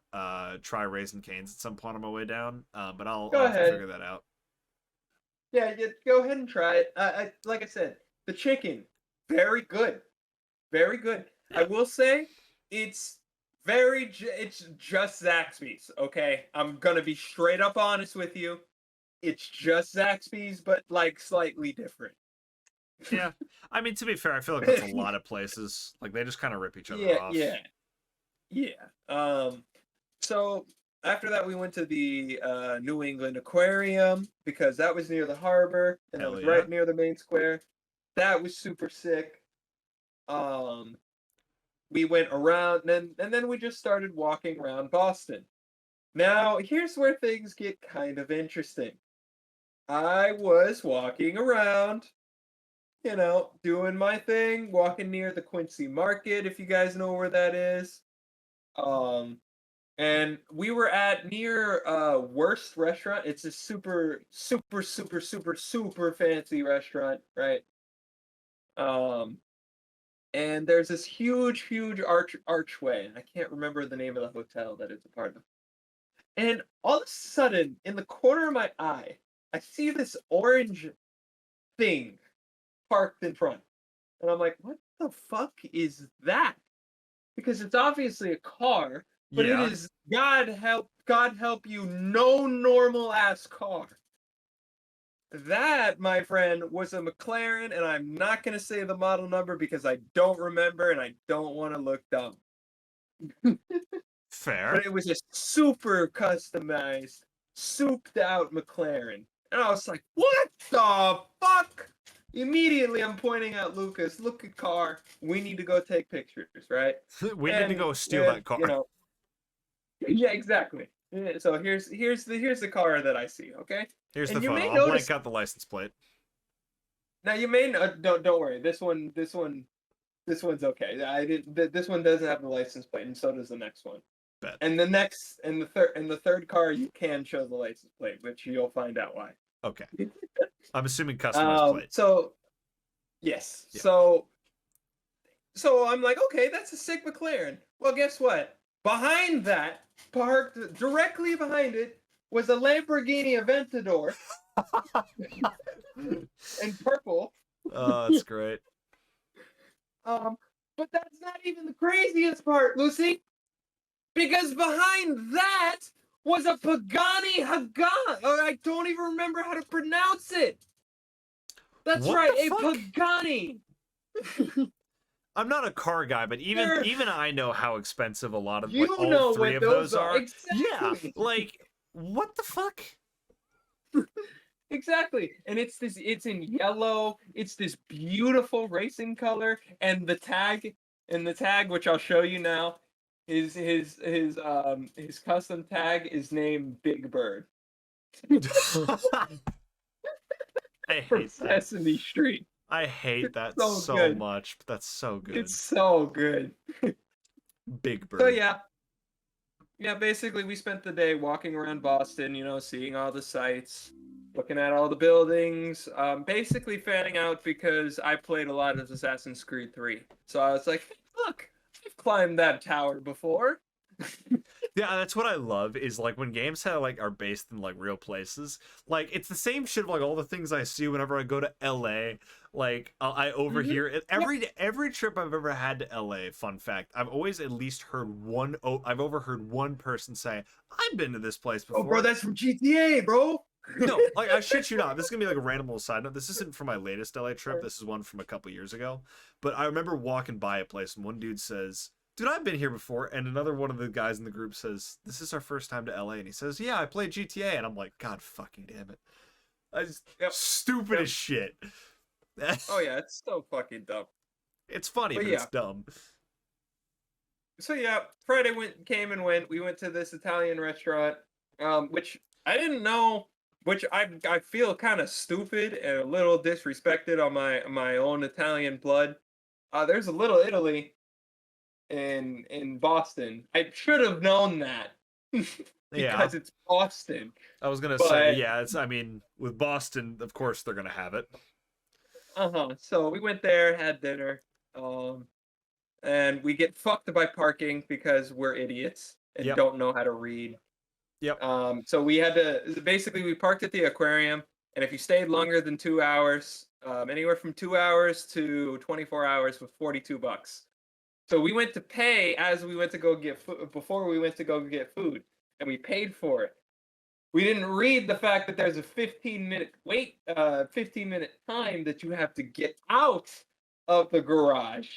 try Raising Cane's at some point on my way down. But I'll Go have to ahead. figure that out. Yeah, go ahead and try it. Like I said, the chicken, very good, very good. Yeah. I will say, it's it's just Zaxby's. Okay, I'm gonna be straight up honest with you. It's just Zaxby's, but like slightly different. Yeah, I mean, to be fair, I feel like that's a lot of places. Like, they just kind of rip each other Yeah, off. yeah. So after that, we went to the New England Aquarium because that was near the harbor and that Hell was yeah. right near the main square. That was super sick. We went around and then we just started walking around Boston. Now, here's where things get kind of interesting. I was walking around, doing my thing, walking near the Quincy Market, if you guys know where that is. And we were at near Worst Restaurant. It's a super, super, super, super, super fancy restaurant, right? And there's this huge, huge archway. I can't remember the name of the hotel that it's a part of. And all of a sudden, in the corner of my eye, I see this orange thing parked in front. And I'm like, what the fuck is that? Because it's obviously a car, but it Yeah. is God help you, no normal ass car. That, my friend, was a McLaren, and I'm not gonna say the model number because I don't remember and I don't want to look dumb. Fair. But it was a super customized, souped out McLaren. And I was like, what the fuck? Immediately I'm pointing at Lucas, look at car. We need to go take pictures, right? We need to go steal that car. Yeah, exactly. Yeah, so here's the car that I see, okay? Here's And the you photo. may I'll notice blank out the license plate. now you may don't worry. This one's okay. This one doesn't have the license plate, and so does the next one. Bet. And the third car you can show the license plate, which you'll find out why. Okay. I'm assuming customized plate. So yes. Yeah. So I'm like, okay, that's a sick McLaren. Well, guess what? Behind that, parked directly behind it, was a Lamborghini Aventador in purple. Oh, that's great. But that's not even the craziest part, Lucy. Because behind that was a Pagani Hagan. I don't even remember how to pronounce it. That's What right, the a fuck? Pagani. I'm not a car guy, but even I know how expensive a lot of You like, all know three what of those those are. are. Exactly. Yeah, like what the fuck? Exactly. And it's in yellow. It's this beautiful racing color, and the tag, which I'll show you now, is his custom tag is named Big Bird. I From hate that. Sesame Street. I hate that so so good. much, but that's so good. It's so good. Big Bird. So yeah, basically we spent the day walking around Boston, seeing all the sights, looking at all the buildings, basically fanning out because I played a lot of Assassin's Creed 3. So I was like, look, I've climbed that tower before. Yeah, that's what I love is like when games have like are based in like real places. Like it's the same shit of like all the things I see whenever I go to LA. Like I overhear it Yep. every trip I've ever had to LA. Fun fact: I've always at least heard one. I've overheard one person say, "I've been to this place Oh, bro, before." that's from GTA, bro. No, like I shit you not. This is gonna be like a random little side note. This isn't from my latest LA trip. This is one from a couple years ago. But I remember walking by a place and one dude says, "Dude, I've been here before." And another one of the guys in the group says, "This is our first time to LA." And he says, "Yeah, I played GTA." And I'm like, "God fucking damn it!" Yep. Stupid Yep. as shit. Oh yeah, it's so fucking dumb. It's funny, But but yeah. it's dumb. So yeah, Friday came and went. We went to this Italian restaurant, which I didn't know, which I feel kind of stupid and a little disrespected on my own Italian blood. There's a Little Italy in Boston. I should have known that Yeah, because it's Boston. I was gonna say, But yeah. It's. I mean, with Boston, of course they're gonna have it. so we went there, had dinner, and we get fucked by parking because we're idiots and Yep. don't know how to read. Yep. So we had to basically we parked at the aquarium, and if you stayed longer than 2 hours, anywhere from 2 hours to 24 hours was $42. So we went to pay as we went to go get food before we went to go get food, and we paid for it. We didn't read the fact that there's a 15-minute wait, 15-minute time that you have to get out of the garage,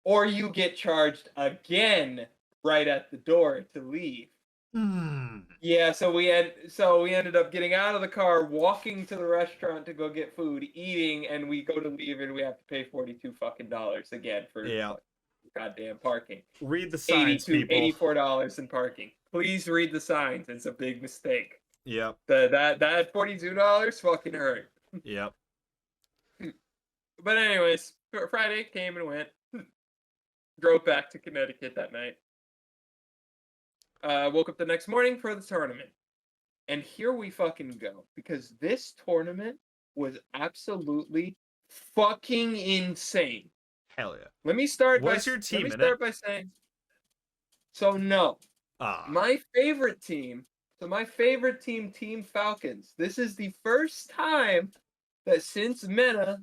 or you get charged again right at the door to leave. Hmm. Yeah, so we ended up getting out of the car, walking to the restaurant to go get food, eating, and we go to leave and we have to pay 42 fucking dollars again for Yeah. goddamn parking. Read the signs, people. $84 in parking. Please read the signs. It's a big mistake. Yep. That $42 fucking hurt. Yep. But anyways, Friday came and went. Drove back to Connecticut that night. Woke up the next morning for the tournament. And here we fucking go. Because this tournament was absolutely fucking insane. Hell yeah. Let me start Was your team let me in start it? by saying, so no. Ah. My favorite team, Team Falcons. This is the first time that since MENA,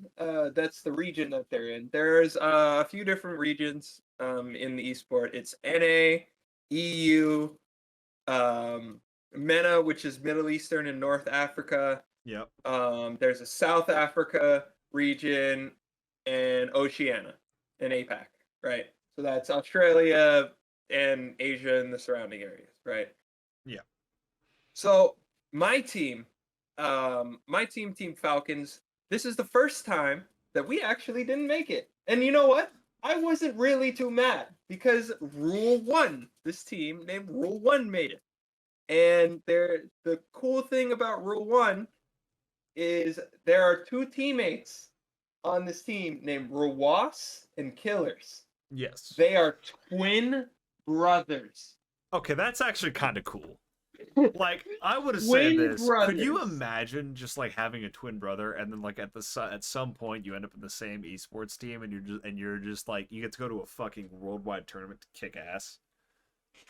that's the region that they're in. There's a few different regions in the esport. It's NA, EU, MENA, which is Middle Eastern and North Africa. Yep. There's a South Africa region and Oceania and APAC, right? So that's Australia and Asia and the surrounding areas, right? Yeah. So my team, Team Falcons, this is the first time that we actually didn't make it. And you know what? I wasn't really too mad because Rule 1, this team named Rule 1 made it. And the cool thing about Rule 1 is there are two teammates on this team named Rawas and Killers. Yes. They are twin brothers. Okay, that's actually kind of cool. Like, I would have said Twin this. Could you brothers. imagine just like having a twin brother, and then like at some point you end up in the same esports team, and you're just like you get to go to a fucking worldwide tournament to kick ass?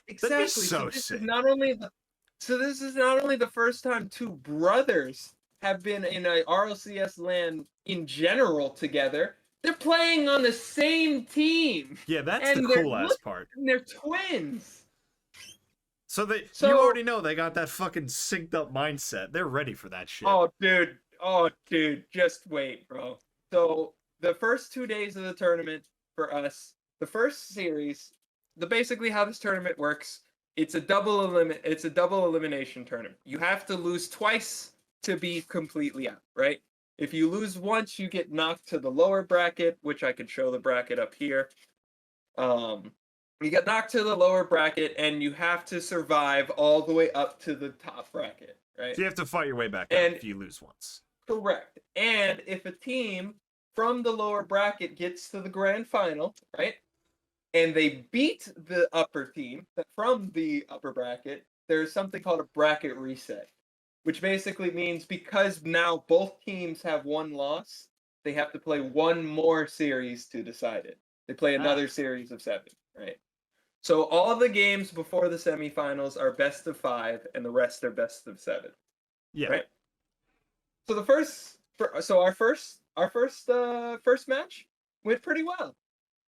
Exactly. so this sick. is not only the first time two brothers have been in a RLCS LAN in general together. They're playing on the same team. Yeah, that's And the cool ass part. And they're twins. So So- you already know they got that fucking synced up mindset. They're ready for that shit. Oh, dude, just wait, bro. So the first 2 days of the tournament for us, the first series, basically how this tournament works, it's a double elimination tournament. You have to lose twice to be completely out, right? If you lose once, you get knocked to the lower bracket, which I can show the bracket up here. You get knocked to the lower bracket, and you have to survive all the way up to the top bracket, right? So you have to fight your way back up And- if you lose once. Correct. And if a team from the lower bracket gets to the grand final, right, and they beat the upper team from the upper bracket, there's something called a bracket reset, which basically means because now both teams have one loss, they have to play one more series to decide it. They play another series of 7, right? So all the games before the semifinals are best of 5, and the rest are best of 7. Yeah. Right. So our first match went pretty well.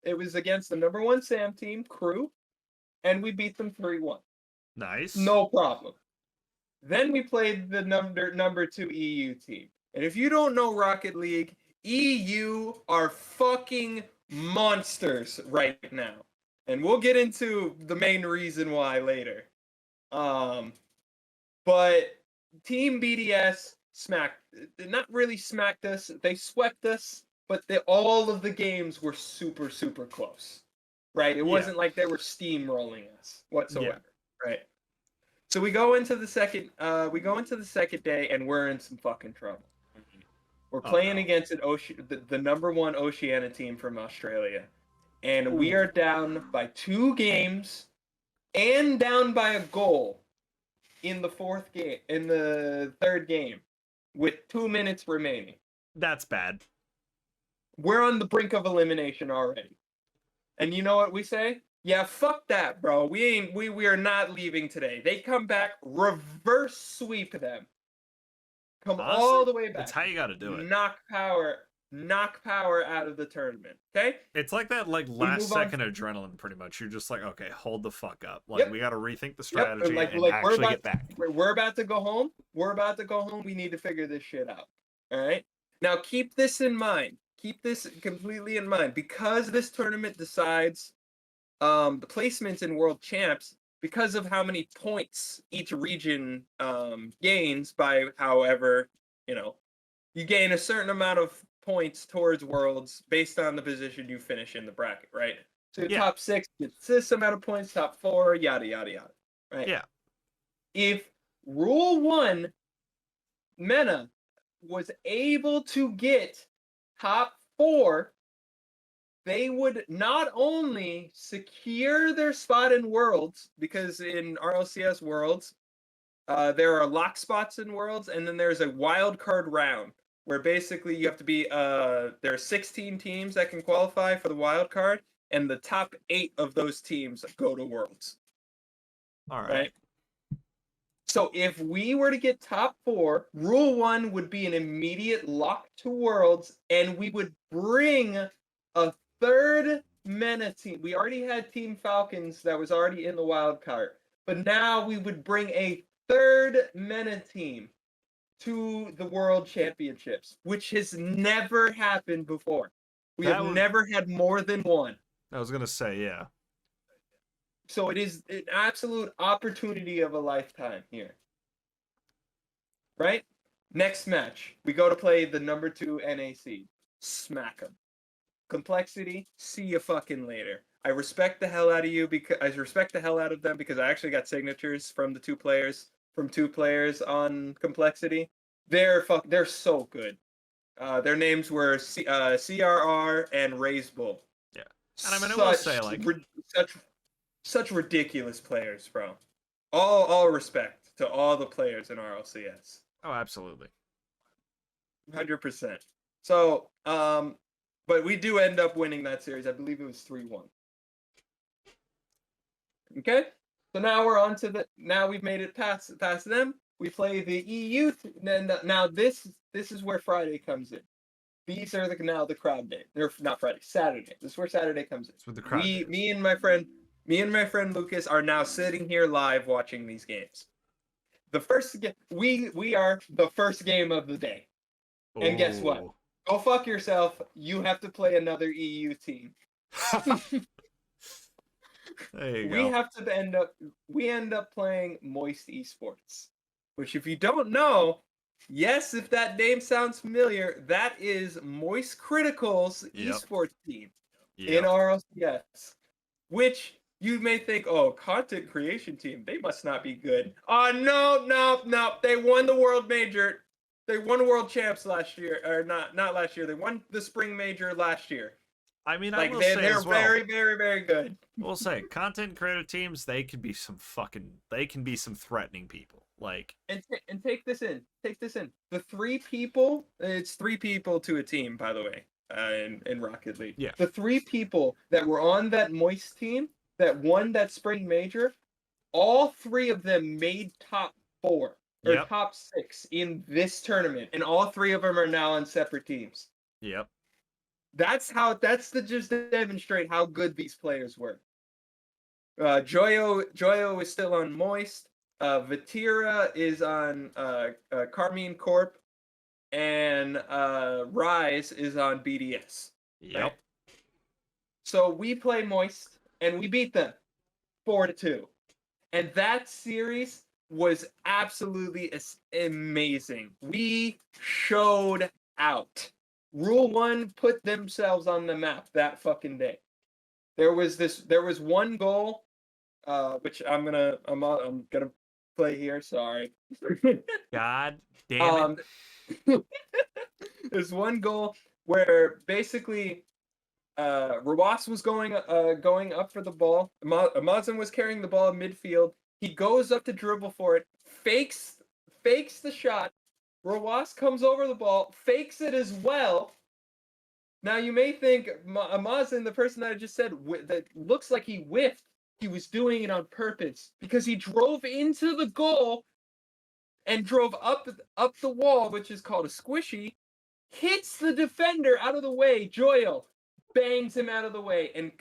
It was against the number 1 Sam team, Crew, and we beat them 3-1. Nice. No problem. Then we played the number 2 EU team. And if you don't know Rocket League, EU are fucking monsters right now. And we'll get into the main reason why later. But Team BDS not really smacked us. They swept us, but all of the games were super, super close. Right? It wasn't like they were steamrolling us whatsoever. Right? So we go into the second day, and we're in some fucking trouble. We're playing against the number 1 Oceania team from Australia, and we are down by 2 games and down by a goal in the third game with 2 minutes remaining. That's bad. We're on the brink of elimination already. And you know what we say? Yeah, fuck that, bro. We are not leaving today. They come back, reverse sweep them. Honestly, all the way back. That's how you got to do it. Knock power out of the tournament. Okay? It's like that last second adrenaline pretty much. You're just like, okay, hold the fuck up. We got to rethink the strategy and actually get back. We're about to go home. We need to figure this shit out. All right? Now keep this in mind. Keep this completely in mind, because this tournament decides the placements in World Champs because of how many points each region gains by however, you gain a certain amount of points towards Worlds based on the position you finish in the bracket, right? So top 6 gets this amount of points, top 4, yada, yada, yada, right? Yeah. If Rule 1 MENA was able to get top 4, they would not only secure their spot in Worlds, because in RLCS Worlds, there are lock spots in Worlds, and then there's a wild card round where basically you have to be there are 16 teams that can qualify for the wild card, and the top 8 of those teams go to Worlds. All right. So if we were to get top 4, Rule 1 would be an immediate lock to Worlds, and we would bring a third MENA team. We already had Team Falcons that was already in the wild card, but now we would bring a third MENA team to the World Championships, which has never happened before. We have never had more than one. I was gonna say, yeah. So it is an absolute opportunity of a lifetime here. Right? Next match, we go to play the number 2 NAC. Smack them. Complexity, see you fucking later. I respect the hell out of you because I respect the hell out of them because I actually got signatures from two players on Complexity. They're so good. Their names were CRR and Raise Bull. Yeah. And I mean, I will say, such ridiculous players, bro. All respect to all the players in RLCS. Oh, absolutely. 100%. So, but we do end up winning that series. I believe it was 3-1. Okay? So now we're on to now we've made it past them. We play the EU. Now this is where Friday comes in. These are now the crowd day. They're not Friday, Saturday. This is where Saturday comes in. It's with the crowd days. Me and my friend Lucas are now sitting here live watching these games. The first game, we are the first game of the day. And guess what? Go fuck yourself. You have to play another EU team. There you go. We end up playing Moist Esports, which if you don't know, yes, if that name sounds familiar, that is Moist Critical's esports team in RLCS, which you may think, oh, content creation team, they must not be good. No. They won the world major. They won world champs last year, or not last year. They won the spring major last year. I mean, I will say they're as well, very, very, very good. We'll say content creator teams, they can be some threatening people. And take this in. The 3 people, it's 3 people to a team, by the way, in Rocket League. Yeah. The 3 people that were on that Moist team that won that spring major, all 3 of them made top 4 or Yep. top 6 in this tournament, and all 3 of them are now on separate teams. Yep. That's to just demonstrate how good these players were. Joyo is still on Moist. Vatira is on Carmine Corp, and Rise is on BDS. Yep. Right? So we play Moist, and we beat them 4-2. And that series was absolutely amazing. We showed out. Rule 1 put themselves on the map that fucking day. There was one goal, which I'm gonna play here. Sorry. God damn it. There's one goal where basically Rawas was going up for the ball. Amazon was carrying the ball in midfield. He goes up to dribble for it, fakes the shot. Rawas comes over the ball, fakes it as well. Now you may think Amazon, the person that I just said, that looks like he whiffed. He was doing it on purpose because he drove into the goal and drove up the wall, which is called a squishy, hits the defender out of the way. Joyo bangs him out of the way, and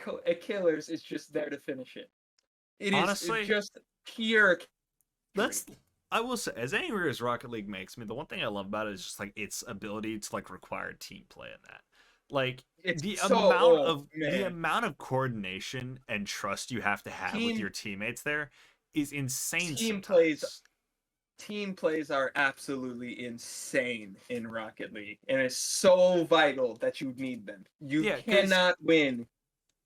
Killers is just there to finish it. Honestly, it's just pure. I will say, as angry as Rocket League makes me, the one thing I love about it is just like its ability to like require team play in that. Like the amount of coordination and trust you have to have with your teammates there is insane. Team plays are absolutely insane in Rocket League, and it's so vital that you need them. You cannot win.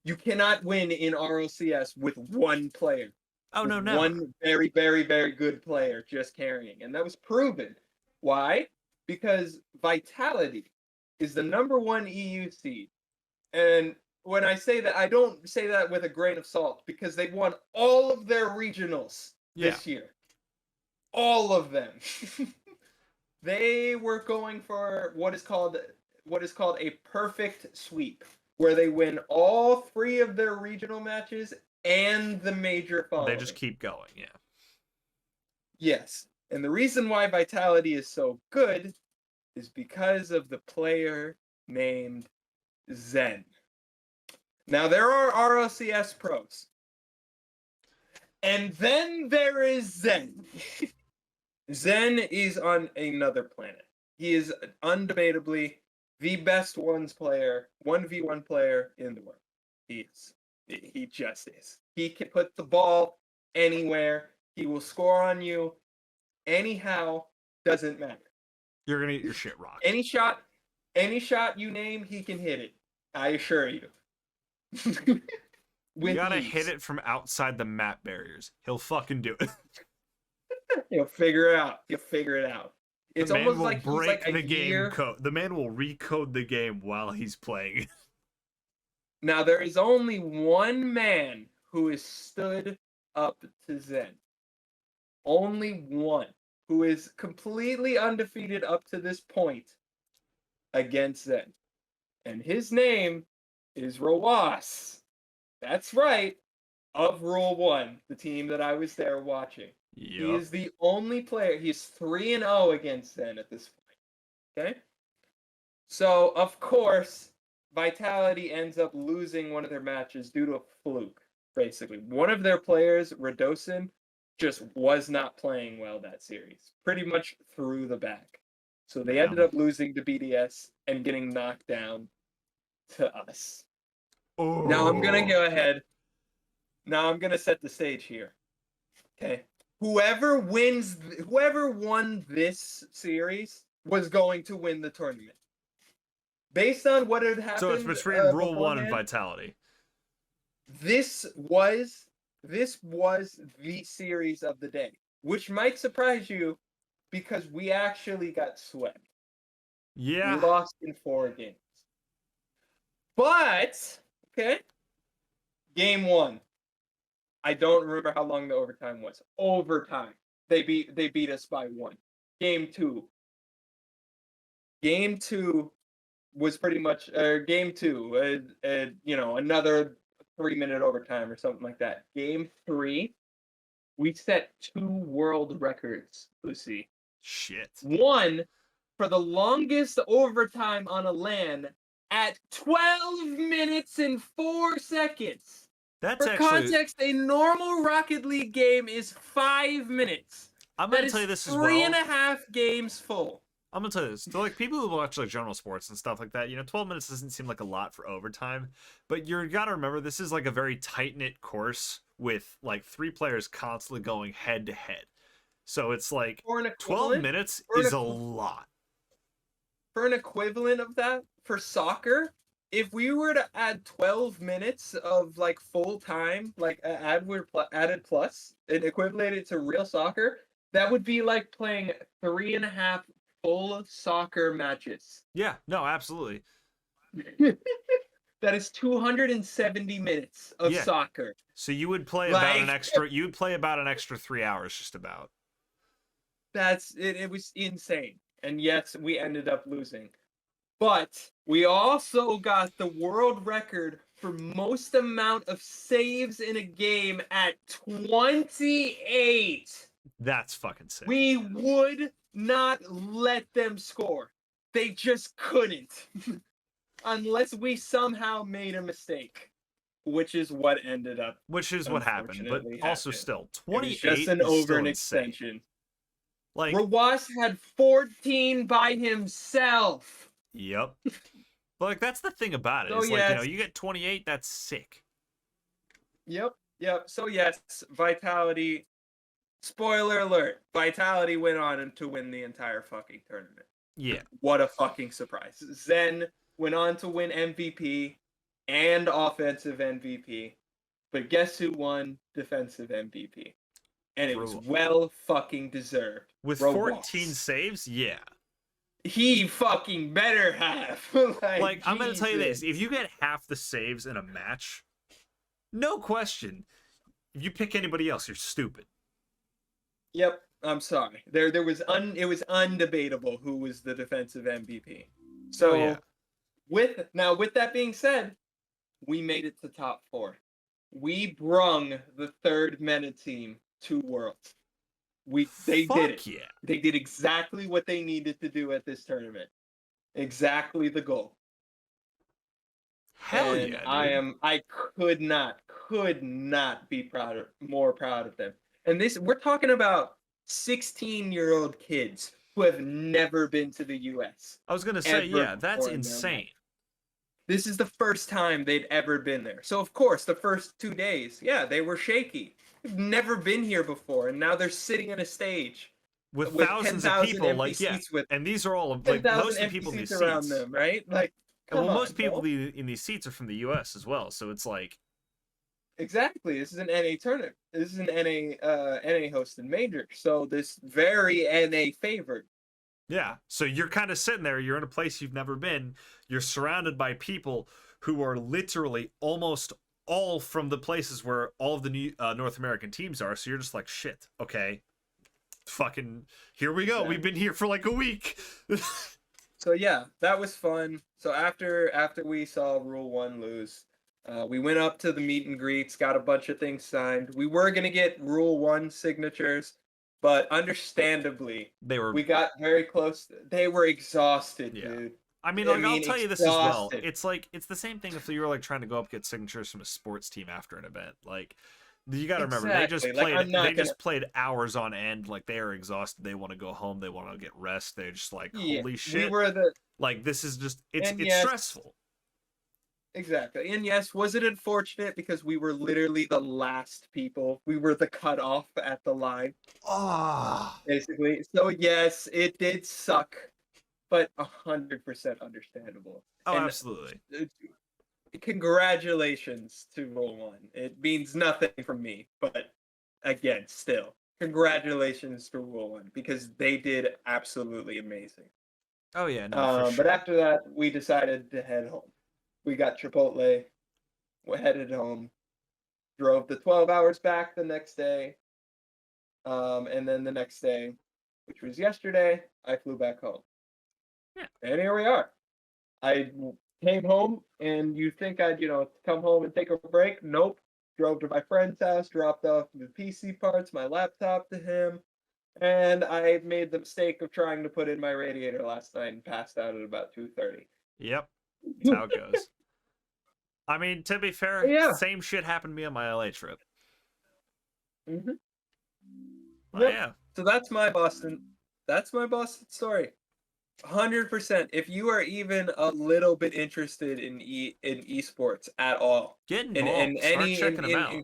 You cannot win in RLCS with one player. Oh no, never. One very, very, very good player just carrying, and that was proven. Why? Because Vitality is the #1 EU seed, and when I say that, I don't say that with a grain of salt, because they won all of their regionals this year. All of them. They were going for what is called a perfect sweep, where they win all 3 of their regional matches and the major following. They just keep going, yeah. Yes. And the reason why Vitality is so good is because of the player named Zen. Now, there are RLCS pros. And then there is Zen. Zen is on another planet. He is undebatably the best 1v1 player in the world. He is. He just is. He can put the ball anywhere. He will score on you anyhow. Doesn't matter. You're gonna get your shit rocked. Any shot you name, he can hit it. I assure you. You gotta hit it from outside the map barriers. He'll fucking do it. He'll figure it out. It's almost like he's like the game code. The man will recode the game while he's playing. Now, there is only one man who has stood up to Zen. Only one who is completely undefeated up to this point against Zen. And his name is Rawas. That's right. Of Rule 1, the team that I was there watching. Yep. He is the only player. He's 3-0 against Zen at this point. Okay? So, of course, Vitality ends up losing one of their matches due to a fluke, basically. One of their players, Radosin, just was not playing well that series. Pretty much through the back. So they ended up losing to BDS and getting knocked down to us. Oh. Now I'm going to go ahead. Now I'm going to set the stage here. Okay. Whoever won this series was going to win the tournament. Based on what had happened. So it's between Rule 1 and Vitality. This was the series of the day, which might surprise you because we actually got swept. Yeah. We lost in 4 games. But, okay, game 1. I don't remember how long the overtime was. Overtime. They beat us by 1. Game 2. Game 2 was pretty much game 2. Another 3-minute overtime or something like that. Game 3, we set 2 world records, Lucy. Shit. One for the longest overtime on a LAN at 12 minutes and 4 seconds. That's For actually. context, a normal Rocket League game is 5 minutes. I'm gonna tell you this as well. 3.5 games full. I'm gonna tell you this. So, like, people who watch like general sports and stuff like that, 12 minutes doesn't seem like a lot for overtime, but you gotta remember this is like a very tight knit course with like 3 players constantly going head to head. So it's like 12 minutes is a lot. For an equivalent of that for soccer, if we were to add 12 minutes of like full time, like added plus, and equivalent it to real soccer, that would be like playing 3.5 full soccer matches. Yeah, no, absolutely. That is 270 minutes of soccer. So you would play about an extra. You would play about an extra 3 hours, just about. That's it. It was insane, and yes, we ended up losing. But we also got the world record for most amount of saves in a game at 28. That's fucking sick. We would not let them score. They just couldn't. Unless we somehow made a mistake. Which is what ended up. Which is what happened. But also still, 28 just an over an extension. Like Rawas had 14 by himself. Yep. But like that's the thing about it. So, it's like, you get 28, that's sick. Yep. So yes, Vitality. Spoiler alert, Vitality went on to win the entire fucking tournament. Yeah. What a fucking surprise. Zen went on to win MVP and offensive MVP. But guess who won defensive MVP? And it was well fucking deserved. With 14 saves? Yeah. He fucking better have. like I'm going to tell you this. If you get half the saves in a match, no question. If you pick anybody else, you're stupid. Yep. I'm sorry. It was undebatable who was the defensive MVP. So with that being said, we made it to top 4. We brung the third meta team to Worlds. They did it. Yeah. They did exactly what they needed to do at this tournament. Exactly the goal. Hell and yeah, dude. I could not be more proud of them. And we're talking about 16-year-old kids who have never been to the US. I was going to say, that's insane. This is the first time they'd ever been there. So of course, the first 2 days, they were shaky. They've never been here before, and now they're sitting on a stage with thousands of people, and these are all like most of the people in these seats around them, right? Like, most people in these seats are from the US as well, so it's like exactly. This is an NA tournament. This is an NA hosted major, so this very NA favored. Yeah, so you're kind of sitting there. You're in a place you've never been. You're surrounded by people who are literally almost all from the places where all of the North American teams are. So you're just like, shit, okay, fucking here we go. We've been here for like a week. So yeah, that was fun. So after we saw Rule 1 lose, we went up to the meet and greets, got a bunch of things signed. We were gonna get Rule 1 signatures, but understandably, we got very close. They were exhausted, dude. I mean, I'll tell you this as well. It's like it's the same thing if you were like trying to go up get signatures from a sports team after an event. Like you got to remember, they just played hours on end. Like they are exhausted. They want to go home. They want to get rest. They're just like, holy shit. Like this is just it's stressful. Exactly. And yes, was it unfortunate because we were literally the last people. We were the cutoff at the line. Basically. So yes, it did suck. But 100% understandable. Absolutely. Congratulations to Rule 1. It means nothing from me, but again, still, congratulations to Rule 1 because they did absolutely amazing. Oh yeah, no, for sure. But after that, we decided to head home. We got Chipotle. We headed home. Drove the 12 hours back the next day. And then the next day, which was yesterday, I flew back home. Yeah. And here we are. I Came home, and you think I'd, come home and take a break? Nope. Drove to my friend's house, dropped off the PC parts, my laptop to him, and I made the mistake of trying to put in my radiator last night and passed out at about 2:30. Yep, that's how it goes. I mean, to be fair, Yeah. same shit happened to me on my LA trip. Mm-hmm. Oh, Yep. yeah. So that's my Boston. That's my Boston story. 100%. If you are even a little bit interested in esports at all, Get in involved. Start any checking them out.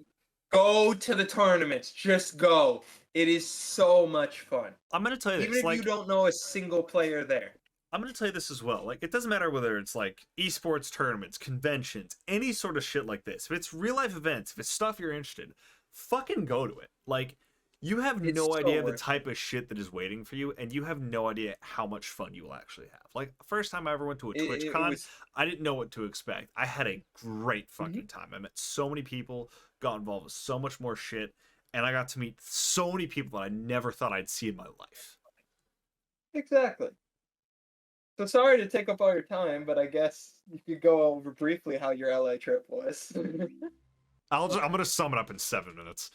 go to the tournaments. Just go. It is so much fun. I'm gonna tell you Even this, if like, you don't know a single player there. I'm gonna tell you this as well. Like, it doesn't matter whether it's like esports tournaments, conventions, any sort of shit like this. If it's real life events, if it's stuff you're interested, fucking go to it. Like, you have It's no so idea the worth type of shit that is waiting for you, and you have no idea how much fun you will actually have. Like, first time I ever went to a It, Twitch it con, was I didn't know what to expect. I had a great fucking time. I met so many people, got involved with so much more shit, and I got to meet so many people that I never thought I'd see in my life. exactly. So sorry to take up all your time, but I guess you could go over briefly how your LA trip was. I'm gonna sum it up in 7 minutes.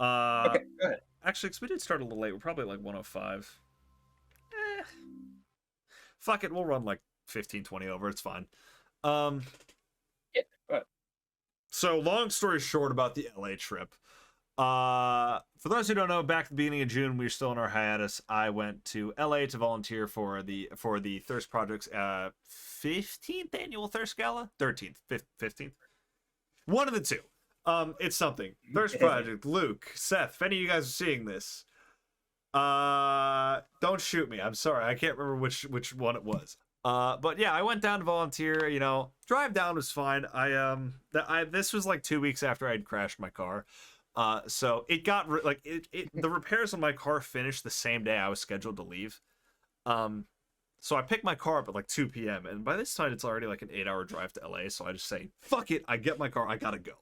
Okay, go ahead. Actually, because we did start a little late. We're probably like 105. Fuck it, we'll run like 15, 20 over. It's fine. Yeah, go ahead. So long story short about the LA trip. For those who don't know, back at the beginning of June, we were still in our hiatus. I went to LA to volunteer for the Thirst Project's 15th annual Thirst Gala, 13th, 15th, one of the two. It's something. Thirst Project, Luke, Seth. If any of you guys are seeing this, don't shoot me. I'm sorry, I can't remember which one it was. But yeah, I went down to volunteer. Drive down was fine. This was like 2 weeks after I'd crashed my car. So it got the repairs on my car finished the same day I was scheduled to leave. So I picked my car up at like 2 p.m. and by this time it's already like an 8-hour drive to LA. So I just say, fuck it, I get my car, I gotta go.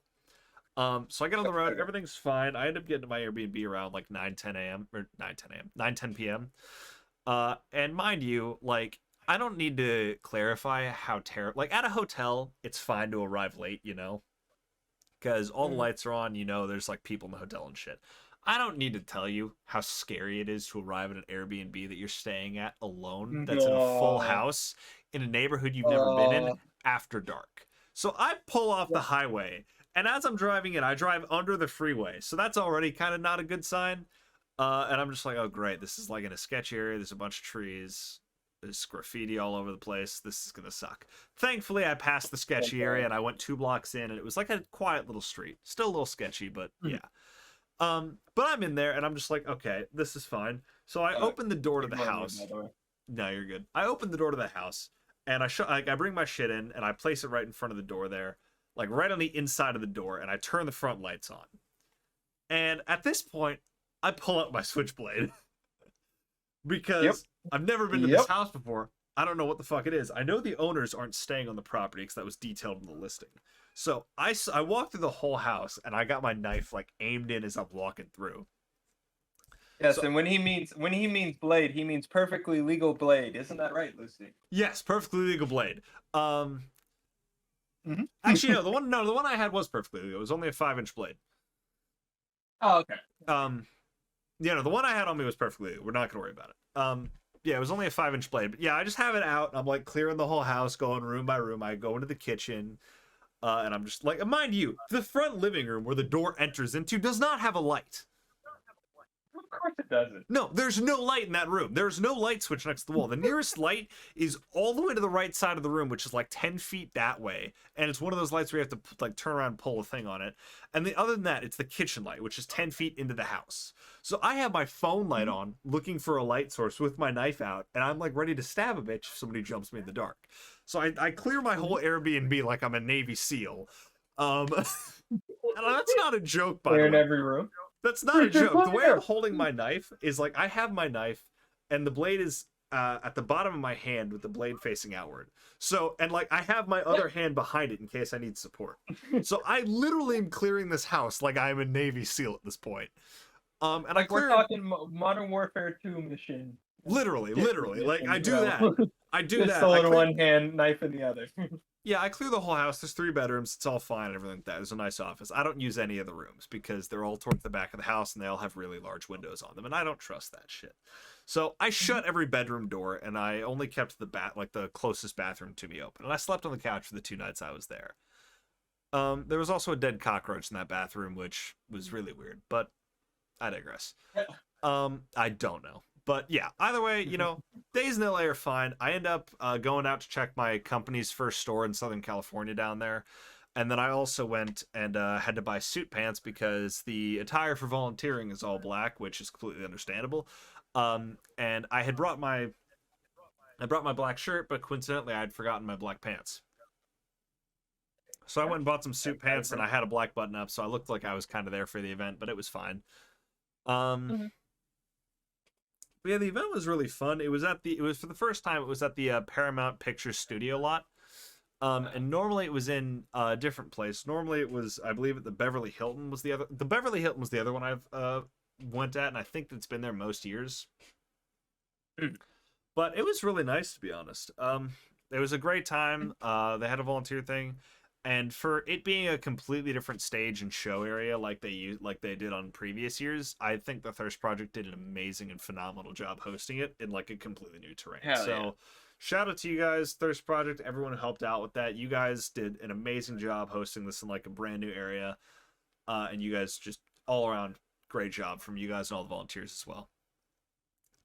So I get on the road, everything's fine. I end up getting to my Airbnb around like 9:10 a.m. or 9:10 p.m. And mind you, like, I don't need to clarify how terrible. Like, at a hotel, it's fine to arrive late, because all the lights are on. There's like people in the hotel and shit. I don't need to tell you how scary it is to arrive at an Airbnb that you're staying at alone, that's in a full house in a neighborhood you've never been in after dark. So I pull off the highway, and as I'm driving in, I drive under the freeway. So that's already kind of not a good sign. And I'm just like, oh, great. This is like in a sketchy area. There's a bunch of trees. There's graffiti all over the place. This is going to suck. Thankfully, I passed the sketchy area, and I went 2 blocks in, and it was like a quiet little street. Still a little sketchy, but yeah. But I'm in there, and I'm just like, okay, this is fine. So I open the door to the house. No, you're good. I open the door to the house, and I bring my shit in, and I place it right in front of the door there, like right on the inside of the door, and I turn the front lights on. And at this point, I pull out my switchblade because I've never been to this house before. I don't know what the fuck it is. I know the owners aren't staying on the property because that was detailed in the listing. So I walked through the whole house, and I got my knife like aimed in as I'm walking through. Yes, and when he means blade, he means perfectly legal blade. Isn't that right, Lucy? Yes, perfectly legal blade. Actually, no, the one I had was perfectly legal. It was only a 5-inch blade. Oh, okay. Yeah, no, the one I had on me was perfectly legal. We're not gonna worry about it. Yeah, it was only a 5-inch blade, but yeah, I just have it out. And I'm like clearing the whole house, going room by room. I go into the kitchen, and I'm just like, mind you, the front living room where the door enters into does not have a light. Of course it doesn't. No, there's no light in that room. There's no light switch next to the wall. The nearest light is all the way to the right side of the room, which is like 10 feet that way. And it's one of those lights where you have to like turn around and pull a thing on it. And other than that, it's the kitchen light, which is 10 feet into the house. So I have my phone light on, looking for a light source with my knife out, and I'm like ready to stab a bitch if somebody jumps me in the dark. So I clear my whole Airbnb like I'm a Navy SEAL. And that's not a joke, by the way. In every room. That's not a joke. The way I'm holding my knife is like I have my knife, and the blade is at the bottom of my hand with the blade facing outward. So, and like I have my other hand behind it in case I need support. So I literally am clearing this house like I'm a Navy SEAL at this point. And like we're talking Modern Warfare 2 mission. Literally, like I do that. I do that. Pistol in one hand, knife in the other. Yeah, I clear the whole house. There's 3 bedrooms. It's all fine and everything like that. There's a nice office. I don't use any of the rooms because they're all towards the back of the house and they all have really large windows on them, and I don't trust that shit. So I shut every bedroom door and I only kept the closest bathroom to me open. And I slept on the couch for the 2 nights I was there. There was also a dead cockroach in that bathroom, which was really weird, but I digress. I don't know. But yeah, either way, days in LA are fine. I end up going out to check my company's first store in Southern California down there. And then I also went and had to buy suit pants because the attire for volunteering is all black, which is completely understandable. And I brought my black shirt, but coincidentally I had forgotten my black pants. So I went and bought some suit pants and I had a black button up, so I looked like I was kind of there for the event, but it was fine. But yeah, the event was really fun. It was for the first time, it was at the Paramount Pictures studio lot. And normally it was in a different place. Normally it was, I believe, at the Beverly Hilton was the Beverly Hilton was the other one I've went at, and I think it's been there most years. But it was really nice, to be honest. It was a great time. They had a volunteer thing. And for it being a completely different stage and show area like they did on previous years, I think the Thirst Project did an amazing and phenomenal job hosting it in like a completely new terrain. So shout out to you guys, Thirst Project, everyone who helped out with that. You guys did an amazing job hosting this in like a brand new area. And you guys just all around great job from you guys and all the volunteers as well.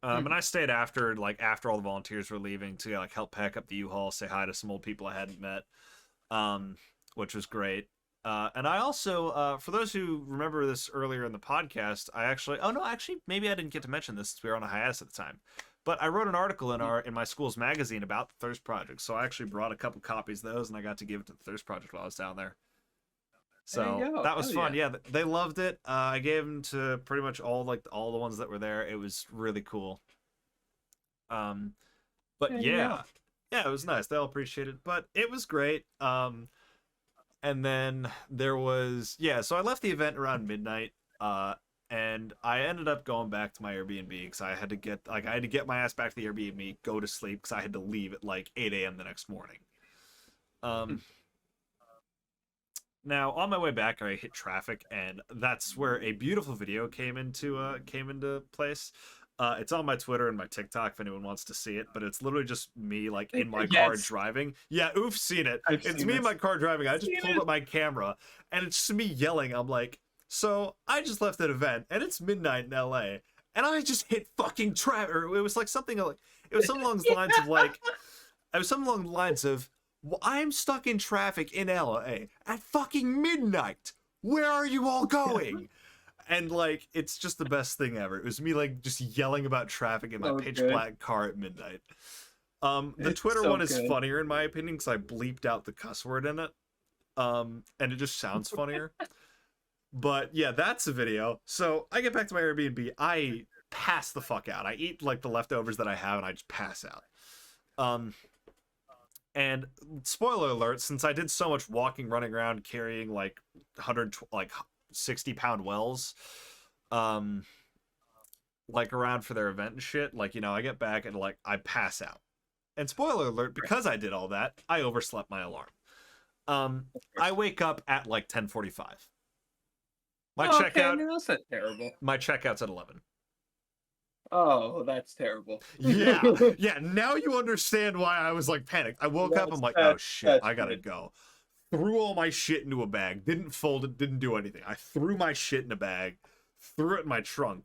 And I stayed after all the volunteers were leaving to like help pack up the U-Haul, say hi to some old people I hadn't met. Which was great. And I also, for those who remember this earlier in the podcast, maybe I didn't get to mention this since we were on a hiatus at the time, but I wrote an article in my school's magazine about the Thirst Project. So I actually brought a couple copies of those and I got to give it to the Thirst Project while I was down there. So that was fun. Yeah, they loved it. I gave them to pretty much all the ones that were there. It was really cool. But yeah, it was nice. They all appreciated it, but it was great. And then there was, so I left the event around midnight, and I ended up going back to my Airbnb because I had to get my ass back to the Airbnb, go to sleep because I had to leave at like 8 a.m. the next morning. Now on my way back, I hit traffic, and that's where a beautiful video came into place. It's on my Twitter and my TikTok if anyone wants to see it, but it's literally just me like in my car driving. Yeah, Oof's seen it. It's me in my car driving. I just pulled up my camera and it's just me yelling. I'm like, so I just left that event and it's midnight in LA and I just hit fucking traffic. It was like something like, it was something along the lines of like, well, I'm stuck in traffic in LA at fucking midnight. Where are you all going? And like, it's just the best thing ever. It was me like just yelling about traffic in my pitch black car at midnight. The Twitter one is funnier in my opinion because I bleeped out the cuss word in it. And it just sounds funnier. But yeah, that's a video. So I get back to my Airbnb. I pass the fuck out. I eat like the leftovers that I have and I just pass out. And spoiler alert, since I did so much walking, running around, carrying like 60-pound wells like around for their event and shit, like, I get back and like I pass out. And spoiler alert, because I did all that, I overslept my alarm. I wake up at like 10:45. That's not terrible. My checkout's at 11. Oh, that's terrible. Yeah, now you understand why I was like panicked. I woke up, I'm like, oh shit, I gotta go. Threw all my shit into a bag, didn't fold it, didn't do anything. I threw my shit in a bag, threw it in my trunk.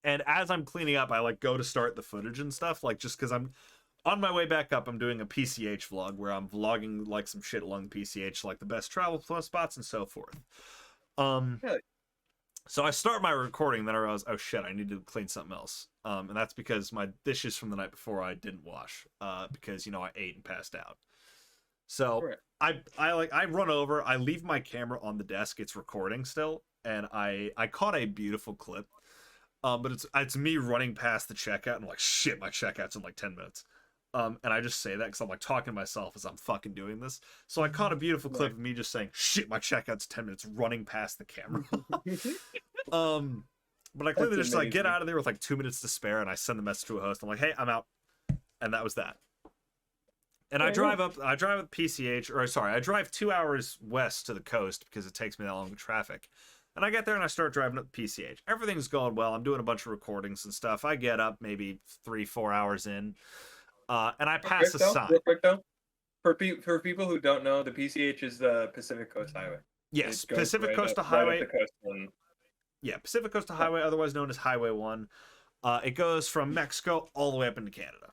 And as I'm cleaning up, I like go to start the footage and stuff, like just because I'm on my way back up, I'm doing a PCH vlog where I'm vlogging like some shit along the PCH, like the best travel spots and so forth. So I start my recording, then I realize, oh shit, I need to clean something else. And that's because my dishes from the night before I didn't wash, because I ate and passed out. So I run over, I leave my camera on the desk, it's recording still, and I caught a beautiful clip. But it's me running past the checkout and I'm like, shit, my checkout's in like 10 minutes. And I just say that because I'm like talking to myself as I'm fucking doing this. So I caught a beautiful clip of me just saying, shit, my checkout's 10 minutes, running past the camera. But I clearly just like get out of there with like 2 minutes to spare and I send the message to a host. I'm like, hey, I'm out. And that was that. And I drive up PCH, or sorry, I drive 2 hours west to the coast because it takes me that long with traffic. And I get there and I start driving up PCH. Everything's going well. I'm doing a bunch of recordings and stuff. I get up maybe 3-4 hours in, and I pass a sign. Real quick though, for people who don't know, the PCH is the Pacific Coast Highway. Yes, Pacific Coastal Highway. Right up the coast and... Yeah, Pacific Coastal Highway, otherwise known as Highway 1. It goes from Mexico all the way up into Canada.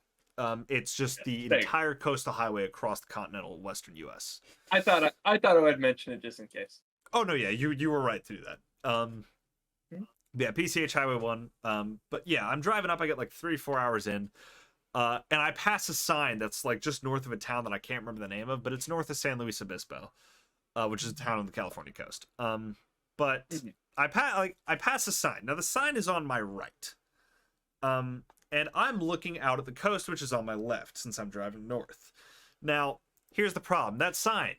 It's just the entire coastal highway across the continental western U.S. I thought I would mention it just in case. Oh no, yeah, you were right to do that. Yeah, PCH Highway 1. But yeah, I'm driving up. I get like 3-4 hours in, and I pass a sign that's like just north of a town that I can't remember the name of, but it's north of San Luis Obispo, which is a town on the California coast. But I pass a sign. Now the sign is on my right. And I'm looking out at the coast, which is on my left, since I'm driving north. Now, here's the problem. That sign,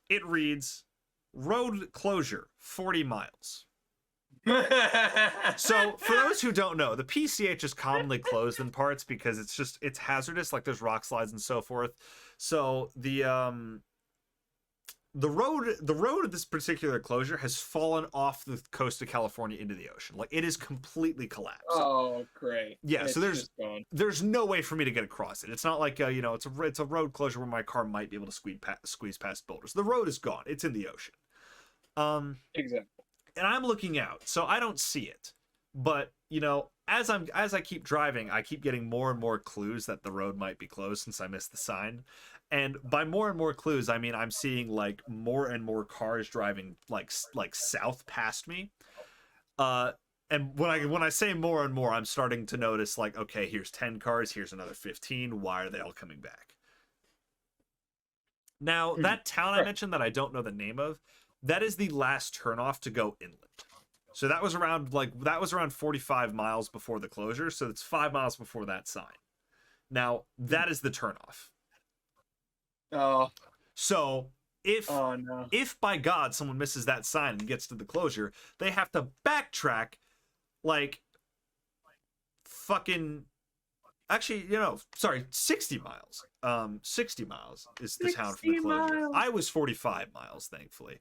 it reads, road closure, 40 miles. So, for those who don't know, the PCH is commonly closed in parts because it's hazardous, like there's rock slides and so forth. So, the road of this particular closure has fallen off the coast of California into the ocean. Like, it is completely collapsed. Oh, great. Yeah, so there's no way for me to get across it. It's not like it's a road closure where my car might be able to squeeze past boulders. The road is gone. It's in the ocean. Exactly. And I'm looking out, so I don't see it. But, as I keep driving, I keep getting more and more clues that the road might be closed since I missed the sign. And by more and more clues, I mean I'm seeing like more and more cars driving like south past me. And when I say more and more, I'm starting to notice like, okay, here's 10 cars, here's another 15. Why are they all coming back? Now, that town I mentioned that I don't know the name of, that is the last turnoff to go inland. So that was around 45 miles before the closure, so it's 5 miles before that sign. Now, that is the turnoff. Oh. So if by God someone misses that sign and gets to the closure, they have to backtrack like fucking 60 miles. 60 miles is the town from the closure. I was 45 miles, thankfully.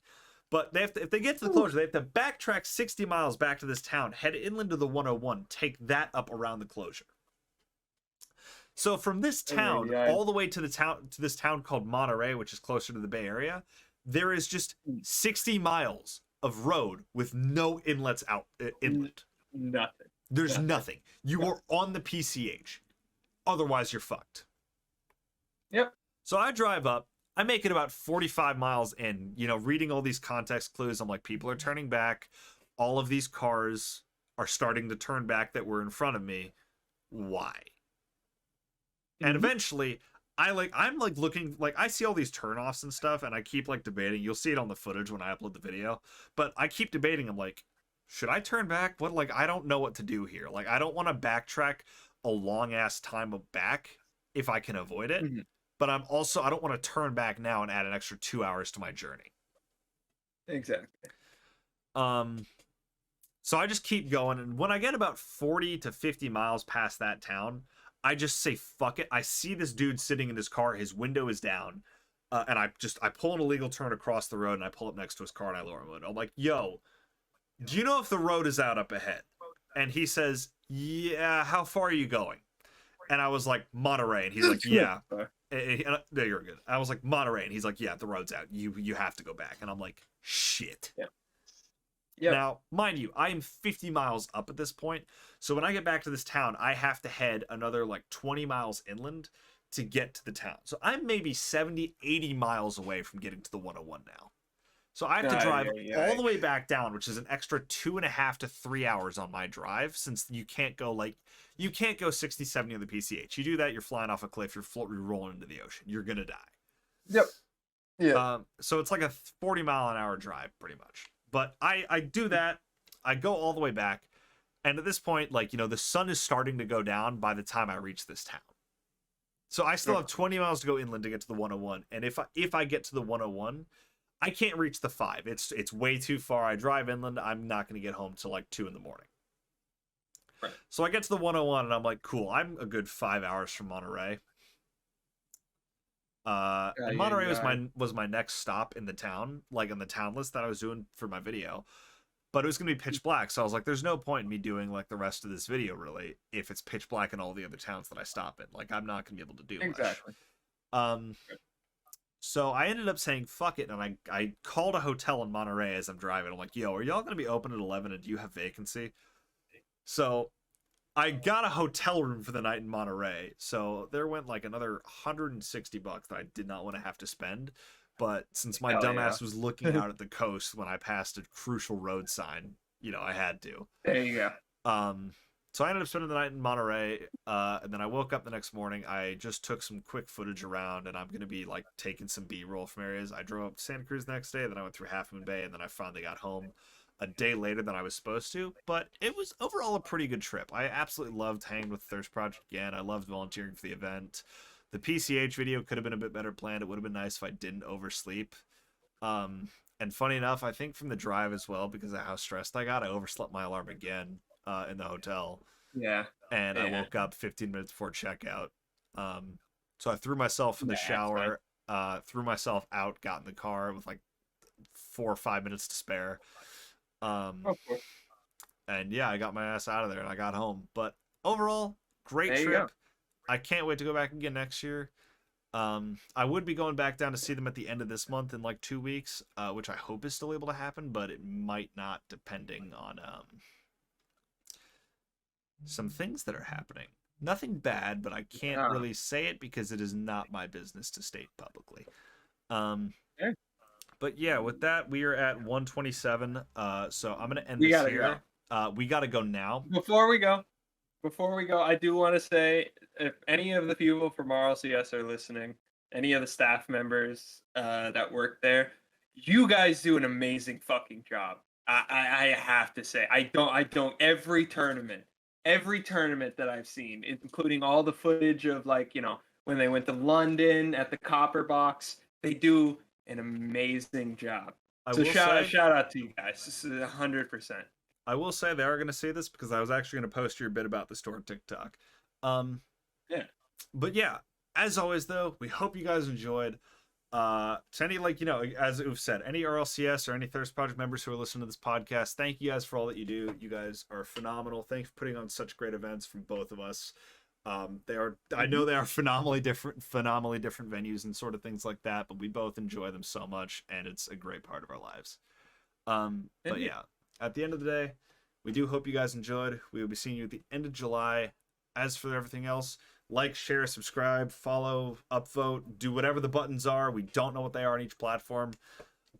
But if they get to the closure, they have to backtrack 60 miles back to this town, head inland to the 101, take that up around the closure. So from this town all the way to this town called Monterey, which is closer to the Bay Area, there is just 60 miles of road with no inlets out inland. Nothing. There's nothing. You are on the PCH. Otherwise, you're fucked. Yep. So I drive up. I make it about 45 miles in, reading all these context clues. I'm like, people are turning back. All of these cars are starting to turn back that were in front of me. Why? And eventually, I'm looking, I see all these turnoffs and stuff, and I keep debating. You'll see it on the footage when I upload the video, but I keep debating. I'm like, should I turn back? I don't know what to do here. I don't want to backtrack a long ass time back if I can avoid it, but I don't want to turn back now and add an extra 2 hours to my journey. Exactly. So I just keep going, and when I get about 40 to 50 miles past that town, I just say, fuck it. I see this dude sitting in his car. His window is down. And I pull an illegal turn across the road, and I pull up next to his car, and I lower my window. I'm like, yo, do you know if the road is out up ahead? And he says, yeah, how far are you going? And I was like, Monterey. And he's like, yeah. No, you're good. I was like, Monterey. And he's like, yeah, the road's out. You have to go back. And I'm like, shit. Yeah. Yep. Now, mind you, I am 50 miles up at this point. So when I get back to this town, I have to head another 20 miles inland to get to the town. So I'm maybe 70, 80 miles away from getting to the 101 now. So I have to drive all the way back down, which is an extra 2.5 to 3 hours on my drive, since you can't go 60, 70 on the PCH. You do that, you're flying off a cliff, you're rolling into the ocean. You're going to die. Yep. Yeah. So it's like a 40 mile an hour drive, pretty much. But I do that. I go all the way back. And at this point, the sun is starting to go down by the time I reach this town. So I still have 20 miles to go inland to get to the 101. And if I get to the 101, I can't reach the 5. It's way too far. I drive inland. I'm not going to get home till 2 in the morning. Right. So I get to the 101 and I'm like, cool. I'm a good 5 hours from Monterey. And Monterey was my next stop in the town, like on the town list that I was doing for my video. But it was gonna be pitch black, so I was like, "There's no point in me doing like the rest of this video really if it's pitch black in all the other towns that I stop in. Like, I'm not gonna be able to do Exactly. much." So I ended up saying fuck it, and I called a hotel in Monterey as I'm driving. I'm like, "Yo, are y'all gonna be open at 11? And do you have vacancy?" So I got a hotel room for the night in Monterey. So there went like another $160 that I did not want to have to spend. But since my dumbass was looking out at the coast when I passed a crucial road sign, I had to. There you go. So I ended up spending the night in Monterey, and then I woke up the next morning. I just took some quick footage around, and I'm going to be like taking some B-roll from areas. I drove up to Santa Cruz the next day, then I went through Half Moon Bay, and then I finally got home a day later than I was supposed to. But it was overall a pretty good trip. I absolutely loved hanging with the Thirst Project again. I loved volunteering for the event. The PCH video could have been a bit better planned. It would have been nice if I didn't oversleep. And funny enough, I think from the drive as well, because of how stressed I got, I overslept my alarm again in the hotel. Yeah. And I woke up 15 minutes before checkout. So I threw myself in the shower, threw myself out, got in the car with like 4 or 5 minutes to spare. And yeah, I got my ass out of there and I got home. But overall, great trip. I can't wait to go back again next year. I would be going back down to see them at the end of this month in like 2 weeks, which I hope is still able to happen, but it might not, depending on some things that are happening. Nothing bad, but I can't really say it because it is not my business to state publicly. But yeah, with that, we are at 127. So I'm gonna end this here. We gotta go now. Before we go, I do want to say, if any of the people from RLCS are listening, any of the staff members that work there, you guys do an amazing fucking job. I have to say, I don't every tournament that I've seen, including all the footage of when they went to London at the Copper Box, they do an amazing job. So shout out to you guys. This is 100%. I will say they are going to say this because I was actually going to post your bit about the store on TikTok. Yeah. But yeah, as always though, we hope you guys enjoyed. To any as Oof said, any RLCS or any Thirst Project members who are listening to this podcast, thank you guys for all that you do. You guys are phenomenal. Thanks for putting on such great events from both of us. I know they are phenomenally different venues and sort of things like that, but we both enjoy them so much, and it's a great part of our lives. But yeah, at the end of the day, we do hope you guys enjoyed. We will be seeing you at the end of July. As for everything else, like, share, subscribe, follow, upvote, do whatever the buttons are. We don't know what they are on each platform.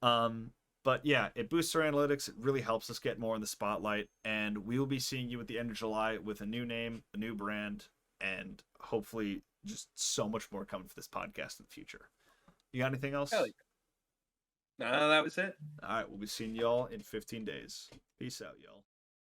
But yeah, it boosts our analytics. It really helps us get more in the spotlight. And we will be seeing you at the end of July with a new name, a new brand, and hopefully just so much more coming for this podcast in the future. You got anything else? No, that was it. All right, we'll be seeing y'all in 15 days. Peace out, y'all.